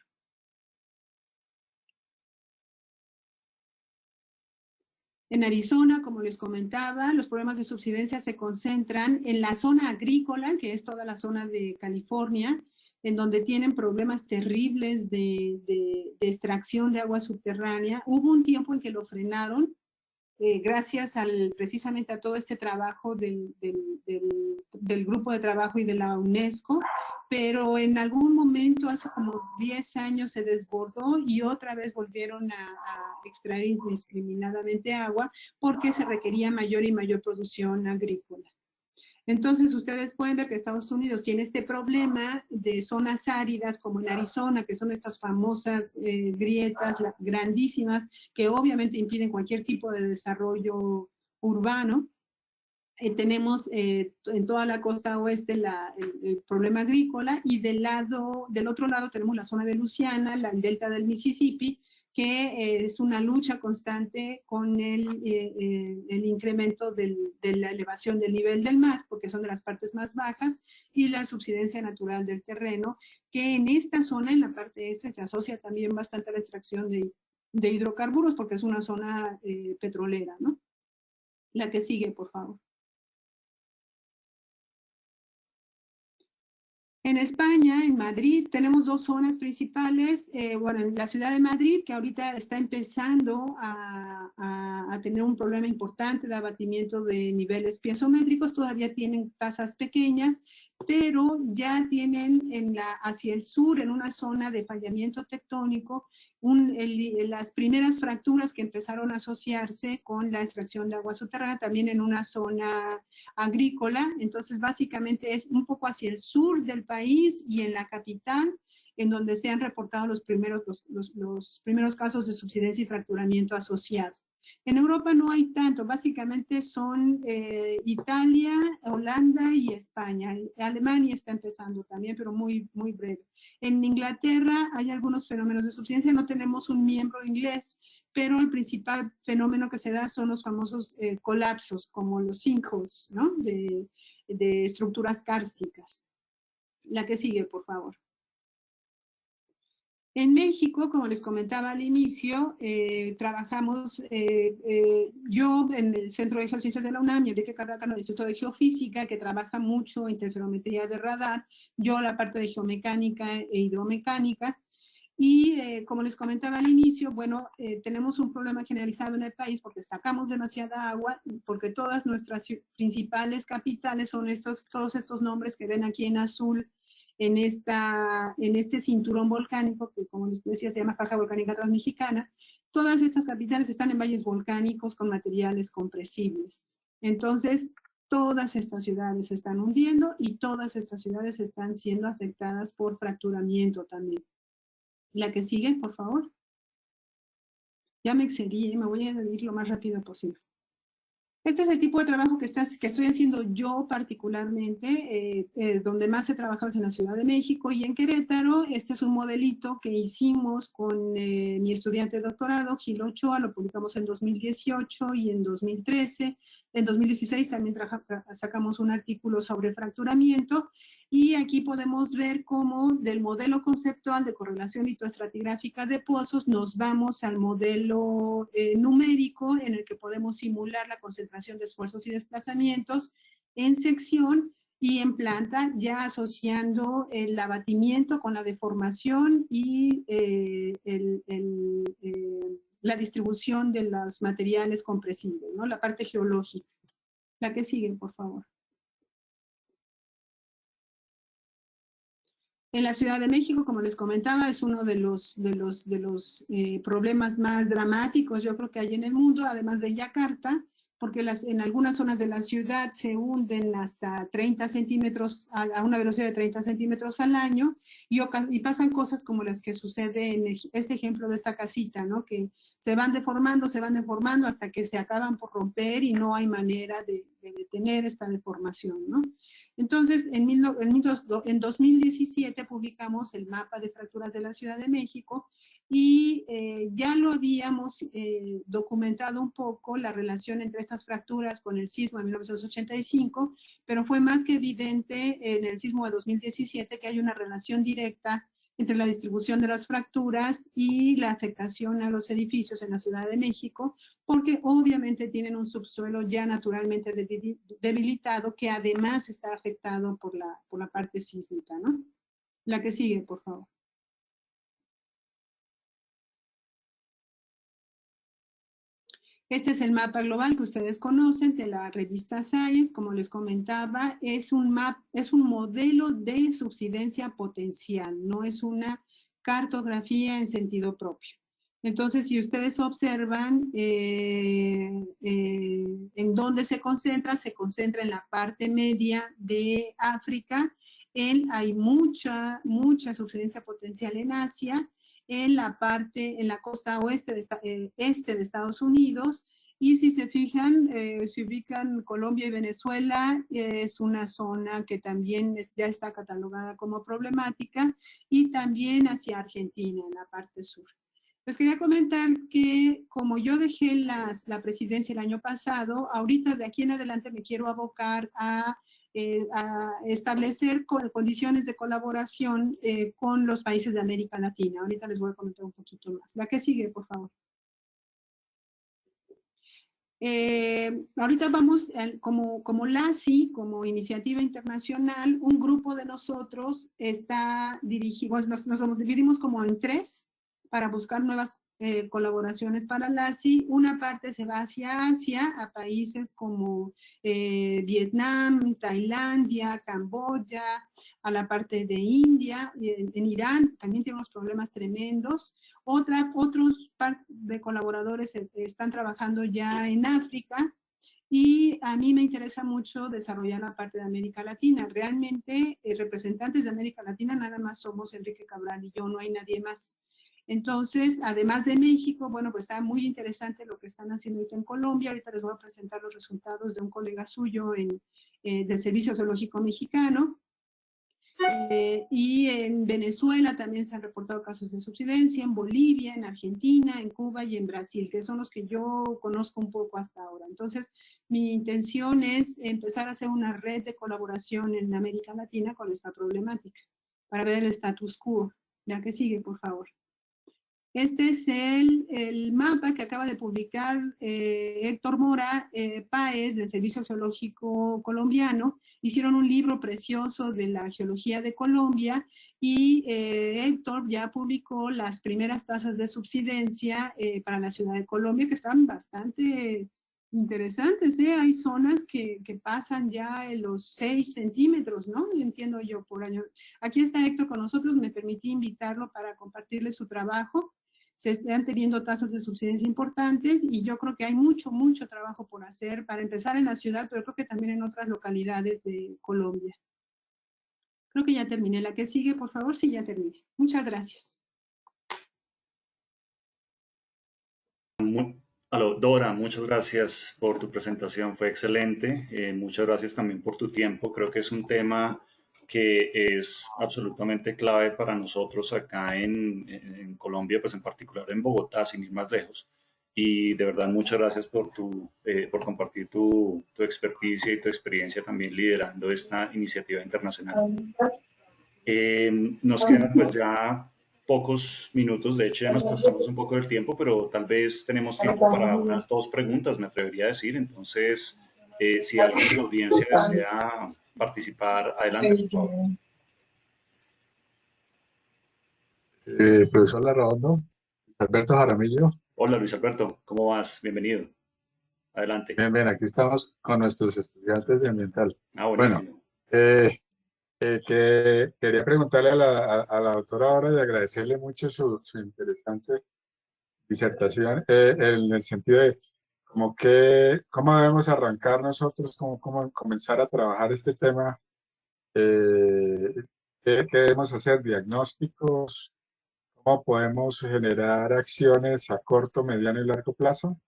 En Arizona, como les comentaba, los problemas de subsidencia se concentran en la zona agrícola, que es toda la zona de California, en donde tienen problemas terribles de extracción de agua subterránea. Hubo un tiempo en que lo frenaron, gracias precisamente a todo este trabajo del grupo de trabajo y de la UNESCO, pero en algún momento, hace como 10 años, se desbordó y otra vez volvieron a extraer indiscriminadamente agua porque se requería mayor y mayor producción agrícola. Entonces, ustedes pueden ver que Estados Unidos tiene este problema de zonas áridas, como en Arizona, que son estas famosas grietas grandísimas, que obviamente impiden cualquier tipo de desarrollo urbano. Tenemos en toda la costa oeste el problema agrícola, y del otro lado tenemos la zona de Luisiana, el delta del Mississippi, que es una lucha constante con el incremento de la elevación del nivel del mar, porque son de las partes más bajas, y la subsidencia natural del terreno, que en esta zona, en la parte este, se asocia también bastante a la extracción de hidrocarburos, porque es una zona petrolera, ¿no? La que sigue, por favor. En España, en Madrid, tenemos dos zonas principales. Bueno, en la ciudad de Madrid, que ahorita está empezando a tener un problema importante de abatimiento de niveles piezométricos, todavía tienen tasas pequeñas, pero ya tienen hacia el sur, en una zona de fallamiento tectónico, las primeras fracturas que empezaron a asociarse con la extracción de agua subterránea, también en una zona agrícola. Entonces, básicamente es un poco hacia el sur del país y en la capital, en donde se han reportado los primeros casos de subsidencia y fracturamiento asociado. En Europa no hay tanto, básicamente son Italia, Holanda y España. Alemania está empezando también, pero muy, muy breve. En Inglaterra hay algunos fenómenos de subsidencia, no tenemos un miembro inglés, pero el principal fenómeno que se da son los famosos colapsos, como los sinkholes, ¿no? De estructuras kársticas. La que sigue, por favor. En México, como les comentaba al inicio, trabajamos, yo en el Centro de Geociencias de la UNAM y Enrique Carraca en el Instituto de Geofísica, que trabaja mucho interferometría de radar, yo la parte de geomecánica e hidromecánica. Y como les comentaba al inicio, bueno, tenemos un problema generalizado en el país porque sacamos demasiada agua, porque todas nuestras principales capitales son todos estos nombres que ven aquí en azul, en este cinturón volcánico, que como les decía se llama faja volcánica transmexicana. Todas estas capitales están en valles volcánicos con materiales compresibles. Entonces, todas estas ciudades se están hundiendo y todas estas ciudades están siendo afectadas por fracturamiento también. La que sigue, por favor. Ya me excedí, me voy a ir lo más rápido posible. Este es el tipo de trabajo que estoy haciendo yo particularmente, donde más he trabajado es en la Ciudad de México y en Querétaro. Este es un modelito que hicimos con mi estudiante de doctorado, Gil Ochoa, lo publicamos en 2018 y en 2013. En 2016 también sacamos un artículo sobre fracturamiento, y aquí podemos ver cómo del modelo conceptual de correlación litoestratigráfica de pozos nos vamos al modelo numérico, en el que podemos simular la concentración de esfuerzos y desplazamientos en sección y en planta, ya asociando el abatimiento con la deformación y la distribución de los materiales compresibles, ¿no? La parte geológica. La que sigue, por favor. En la Ciudad de México, como les comentaba, es uno de los problemas más dramáticos, yo creo, que hay en el mundo, además de Yakarta, porque en algunas zonas de la ciudad se hunden hasta 30 centímetros, a una velocidad de 30 centímetros al año, y pasan cosas como las que sucede en este ejemplo de esta casita, ¿no? Que se van deformando hasta que se acaban por romper y no hay manera de detener esta deformación, ¿no? Entonces, en 2017 publicamos el mapa de fracturas de la Ciudad de México, y ya lo habíamos documentado un poco, la relación entre estas fracturas con el sismo de 1985, pero fue más que evidente en el sismo de 2017 que hay una relación directa entre la distribución de las fracturas y la afectación a los edificios en la Ciudad de México, porque obviamente tienen un subsuelo ya naturalmente debilitado, que además está afectado por la parte sísmica, ¿no? La que sigue, por favor. Este es el mapa global que ustedes conocen de la revista Science. Como les comentaba, es un modelo de subsidencia potencial, no es una cartografía en sentido propio. Entonces, si ustedes observan en dónde se concentra en la parte media de África, hay mucha subsidencia potencial en Asia, en la costa oeste este de Estados Unidos, y si se fijan, se ubican Colombia y Venezuela, es una zona que también ya está catalogada como problemática, y también hacia Argentina, en la parte sur. Les quería comentar que como yo dejé la presidencia el año pasado, ahorita de aquí en adelante me quiero abocar a establecer condiciones de colaboración con los países de América Latina. Ahorita les voy a comentar un poquito más. La que sigue, por favor. Ahorita vamos, como LACI, como iniciativa internacional, un grupo de nosotros está dirigido, nos dividimos como en 3 para buscar nuevas colaboraciones para LACI. Una parte se va hacia Asia, a países como Vietnam, Tailandia, Camboya, a la parte de India, en Irán también tiene unos problemas tremendos. Otros de colaboradores están trabajando ya en África, y a mí me interesa mucho desarrollar la parte de América Latina. Realmente, representantes de América Latina nada más somos Enrique Cabral y yo, no hay nadie más. Entonces, además de México, bueno, pues está muy interesante lo que están haciendo ahorita en Colombia. Ahorita les voy a presentar los resultados de un colega suyo del Servicio Geológico Mexicano. Y en Venezuela también se han reportado casos de subsidencia, en Bolivia, en Argentina, en Cuba y en Brasil, que son los que yo conozco un poco hasta ahora. Entonces, mi intención es empezar a hacer una red de colaboración en América Latina con esta problemática, para ver el status quo. La que sigue, por favor. Este es el mapa que acaba de publicar Héctor Mora Páez, del Servicio Geológico Colombiano. Hicieron un libro precioso de la geología de Colombia, y Héctor ya publicó las primeras tasas de subsidencia para la ciudad de Colombia, que están bastante interesantes. Hay zonas que pasan ya en los 6 centímetros, ¿no? Entiendo yo, por año. Aquí está Héctor con nosotros, me permití invitarlo para compartirle su trabajo. Se están teniendo tasas de subsidencia importantes, y yo creo que hay mucho trabajo por hacer, para empezar en la ciudad, pero creo que también en otras localidades de Colombia. Creo que ya terminé. La que sigue, por favor. Sí, ya terminé. Muchas gracias. Dora, muchas gracias por tu presentación, fue excelente. Muchas gracias también por tu tiempo. Creo que es un tema que es absolutamente clave para nosotros acá en Colombia, pues en particular en Bogotá, sin ir más lejos. Y de verdad, muchas gracias por compartir tu experticia y tu experiencia también liderando esta iniciativa internacional. Nos quedan pues ya pocos minutos, de hecho ya nos pasamos un poco del tiempo, pero tal vez tenemos tiempo para unas 2 preguntas, me atrevería a decir. Entonces, si alguien de la audiencia desea participar, adelante, por favor. Profesor Larraondo, Alberto Jaramillo. Hola Luis Alberto, ¿cómo vas? Bienvenido. Adelante. Bien, aquí estamos con nuestros estudiantes de ambiental. Buenísimo. Bueno, quería preguntarle a la doctora ahora y agradecerle mucho su interesante disertación, en el sentido de cómo debemos arrancar nosotros, cómo comenzar a trabajar este tema, qué debemos hacer, diagnósticos, cómo podemos generar acciones a corto, mediano y largo plazo.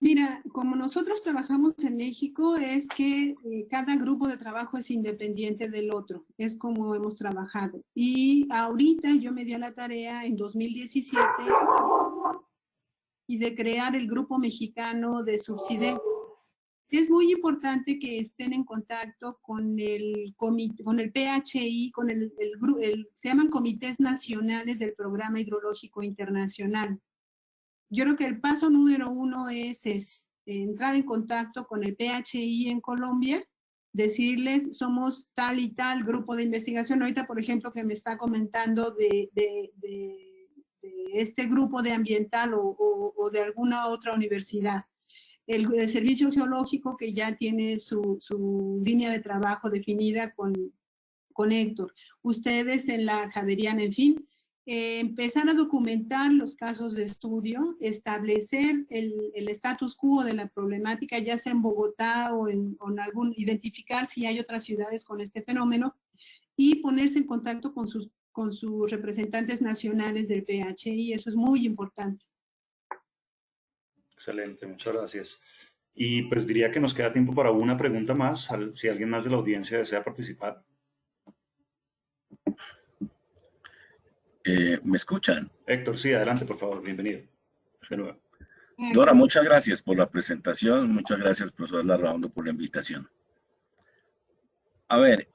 Mira, como nosotros trabajamos en México, es que cada grupo de trabajo es independiente del otro, es como hemos trabajado. Y ahorita yo me di a la tarea en 2017 y de crear el grupo mexicano de subsidencia. Es muy importante que estén en contacto con el PHI, se llaman Comités Nacionales del Programa Hidrológico Internacional. Yo creo que el paso número uno es entrar en contacto con el PHI en Colombia, decirles, somos tal y tal grupo de investigación. Ahorita, por ejemplo, que me está comentando de este grupo de ambiental o de alguna otra universidad. El servicio geológico que ya tiene su línea de trabajo definida con Héctor. Ustedes en la Javeriana, en fin, empezar a documentar los casos de estudio, establecer el status quo de la problemática, ya sea en Bogotá o en identificar si hay otras ciudades con este fenómeno y ponerse en contacto con sus representantes nacionales del PHI. Eso es muy importante. Excelente, muchas gracias. Y pues diría que nos queda tiempo para una pregunta más, si alguien más de la audiencia desea participar. ¿Me escuchan? Héctor, sí, adelante, por favor, bienvenido. De nuevo. Dora, muchas gracias por la presentación, muchas gracias, profesor Larraondo, por la invitación. A ver,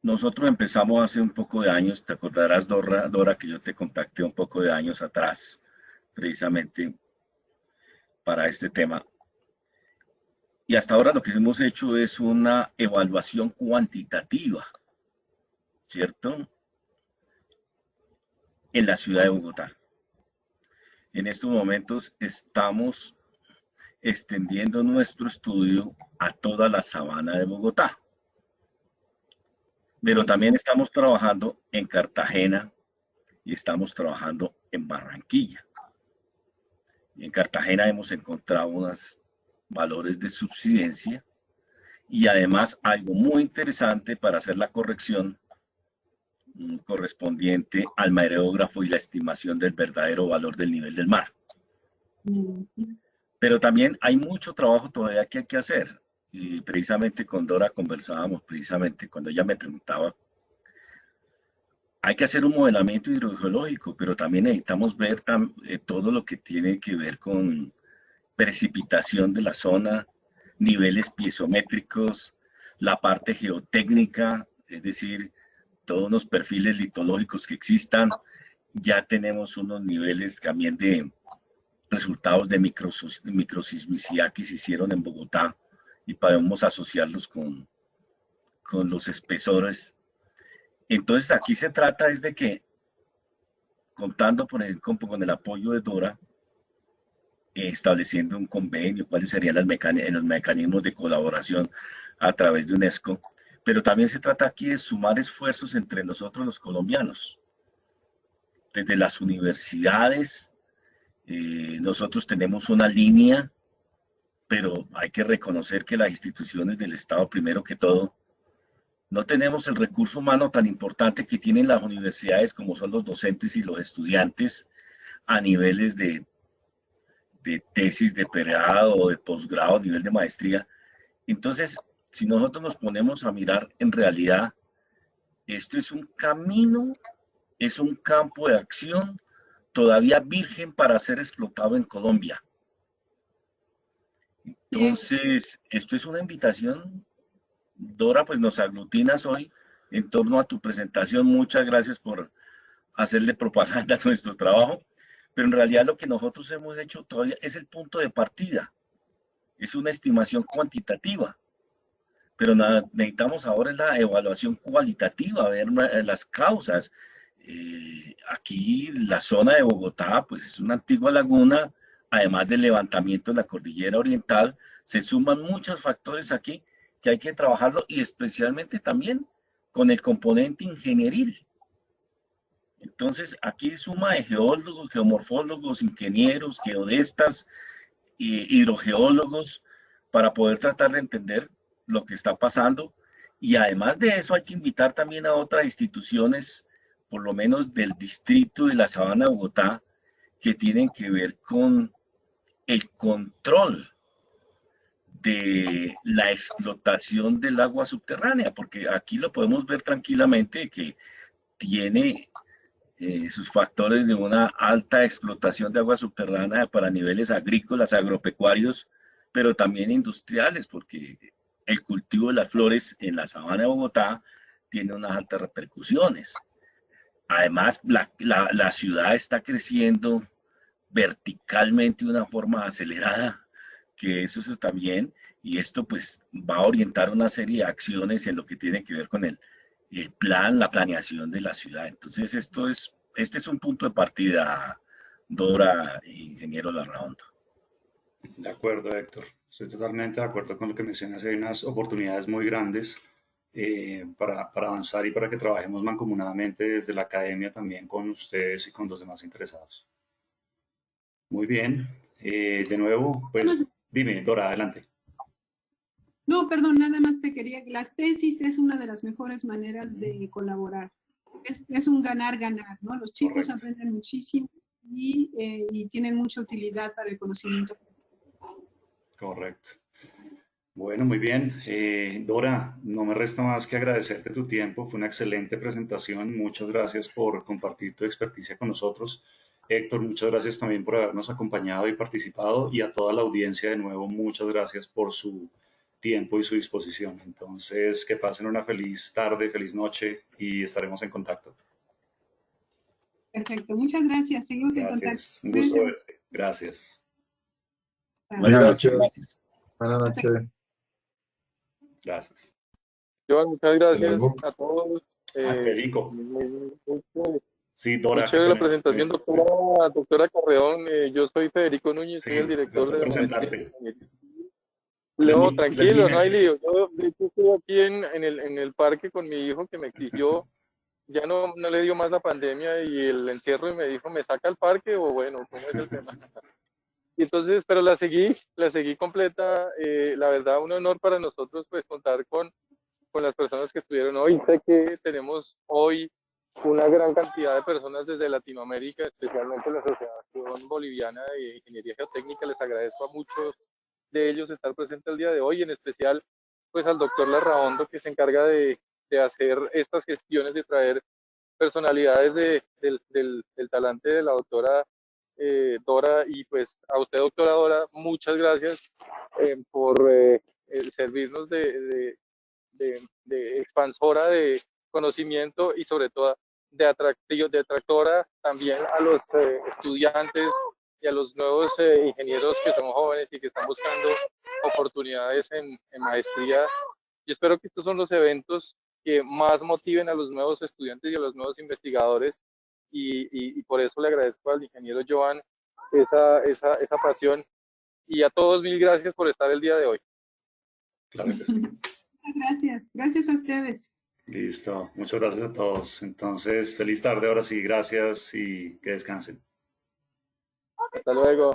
nosotros empezamos hace un poco de años, te acordarás, Dora, que yo te contacté un poco de años atrás, precisamente para este tema. Y hasta ahora lo que hemos hecho es una evaluación cuantitativa, ¿cierto? En la ciudad de Bogotá. En estos momentos estamos extendiendo nuestro estudio a toda la sabana de Bogotá. Pero también estamos trabajando en Cartagena y estamos trabajando en Barranquilla. Y en Cartagena hemos encontrado unos valores de subsidencia y además algo muy interesante para hacer la corrección correspondiente al mareógrafo y la estimación del verdadero valor del nivel del mar. Pero también hay mucho trabajo todavía que hay que hacer. Y precisamente con Dora conversábamos, precisamente cuando ella me preguntaba, hay que hacer un modelamiento hidrogeológico, pero también necesitamos ver todo lo que tiene que ver con precipitación de la zona, niveles piezométricos, la parte geotécnica, es decir, todos los perfiles litológicos que existan. Ya tenemos unos niveles también de resultados de microsismicidad que se hicieron en Bogotá y podemos asociarlos con los espesores. Entonces aquí se trata es de que, contando por ejemplo con el apoyo de Dora, estableciendo un convenio, cuáles serían los mecanismos de colaboración a través de UNESCO, pero también se trata aquí de sumar esfuerzos entre nosotros los colombianos, desde las universidades. Nosotros tenemos una línea, pero hay que reconocer que las instituciones del Estado, primero que todo, no tenemos el recurso humano tan importante que tienen las universidades como son los docentes y los estudiantes a niveles de tesis de pregrado o de posgrado, nivel de maestría. Entonces, si nosotros nos ponemos a mirar, en realidad, esto es un camino, es un campo de acción todavía virgen para ser explotado en Colombia. Entonces, esto es una invitación. Dora, pues nos aglutinas hoy en torno a tu presentación. Muchas gracias por hacerle propaganda a nuestro trabajo. Pero en realidad lo que nosotros hemos hecho todavía es el punto de partida. Es una estimación cuantitativa. Pero necesitamos ahora la evaluación cualitativa, ver las causas. Aquí la zona de Bogotá, pues es una antigua laguna, además del levantamiento de la cordillera oriental, se suman muchos factores aquí que hay que trabajarlo y especialmente también con el componente ingenieril. Entonces aquí suma de geólogos, geomorfólogos, ingenieros, geodestas, hidrogeólogos, para poder tratar de entender lo que está pasando. Y además de eso hay que invitar también a otras instituciones, por lo menos del distrito de la Sabana de Bogotá, que tienen que ver con el control de la explotación del agua subterránea, porque aquí lo podemos ver tranquilamente que tiene sus factores de una alta explotación de agua subterránea para niveles agrícolas, agropecuarios, pero también industriales, porque el cultivo de las flores en la sabana de Bogotá tiene unas altas repercusiones. Además, la ciudad está creciendo verticalmente de una forma acelerada, que eso también, y esto pues va a orientar una serie de acciones en lo que tiene que ver con el plan, la planeación de la ciudad. Entonces este es un punto de partida, Dora e ingeniero Larraondo. De acuerdo, Héctor. Estoy totalmente de acuerdo con lo que mencionas. Hay unas oportunidades muy grandes para avanzar y para que trabajemos mancomunadamente desde la academia también con ustedes y con los demás interesados. Muy bien. De nuevo, pues dime, Dora, adelante. No, perdón, nada más te quería. Las tesis es una de las mejores maneras de colaborar. Es un ganar-ganar, ¿no? Los chicos Correcto. aprenden muchísimo y tienen mucha utilidad para el conocimiento. Correcto. Bueno, muy bien. Dora, no me resta más que agradecerte tu tiempo. Fue una excelente presentación. Muchas gracias por compartir tu experticia con nosotros. Héctor, muchas gracias también por habernos acompañado y participado. Y a toda la audiencia, de nuevo, muchas gracias por su tiempo y su disposición. Entonces, que pasen una feliz tarde, feliz noche y estaremos en contacto. Perfecto, muchas gracias. Seguimos en contacto. Gracias. Un gusto verte. Gracias. Buenas noches. Gracias. Buenas noches. Gracias. Joan, muchas gracias luego. a todos. Federico. Muy Sí, Dora. chévere la presentación, doctora Carreón. Yo soy Federico Núñez, Sí, soy el director de la maestría. presentarte. No, tranquilo, no hay lío. Yo de hecho, estoy aquí en el parque con mi hijo que me exigió, ya no le dio más la pandemia y el encierro y me dijo, ¿me saca al parque o bueno, cómo es el tema? Y entonces, pero la seguí completa. La verdad, un honor para nosotros pues contar con las personas que estuvieron hoy. Sé que tenemos hoy una gran cantidad de personas desde Latinoamérica, especialmente la Asociación Boliviana de Ingeniería Geotécnica. Les agradezco a muchos de ellos estar presentes el día de hoy, en especial pues al doctor Larraondo, que se encarga de hacer estas gestiones, de traer personalidades del talante de la doctora Dora, y pues a usted, doctora Dora, muchas gracias por servirnos de expansora de conocimiento y sobre todo de atractora también a los estudiantes y a los nuevos ingenieros que son jóvenes y que están buscando oportunidades en maestría. Yo espero que estos son los eventos que más motiven a los nuevos estudiantes y a los nuevos investigadores, y por eso le agradezco al ingeniero Joan esa pasión, y a todos mil gracias por estar el día de hoy. Claro que sí. Gracias, gracias a ustedes. Listo, muchas gracias a todos. Entonces, feliz tarde, ahora sí, gracias y que descansen. Hasta luego.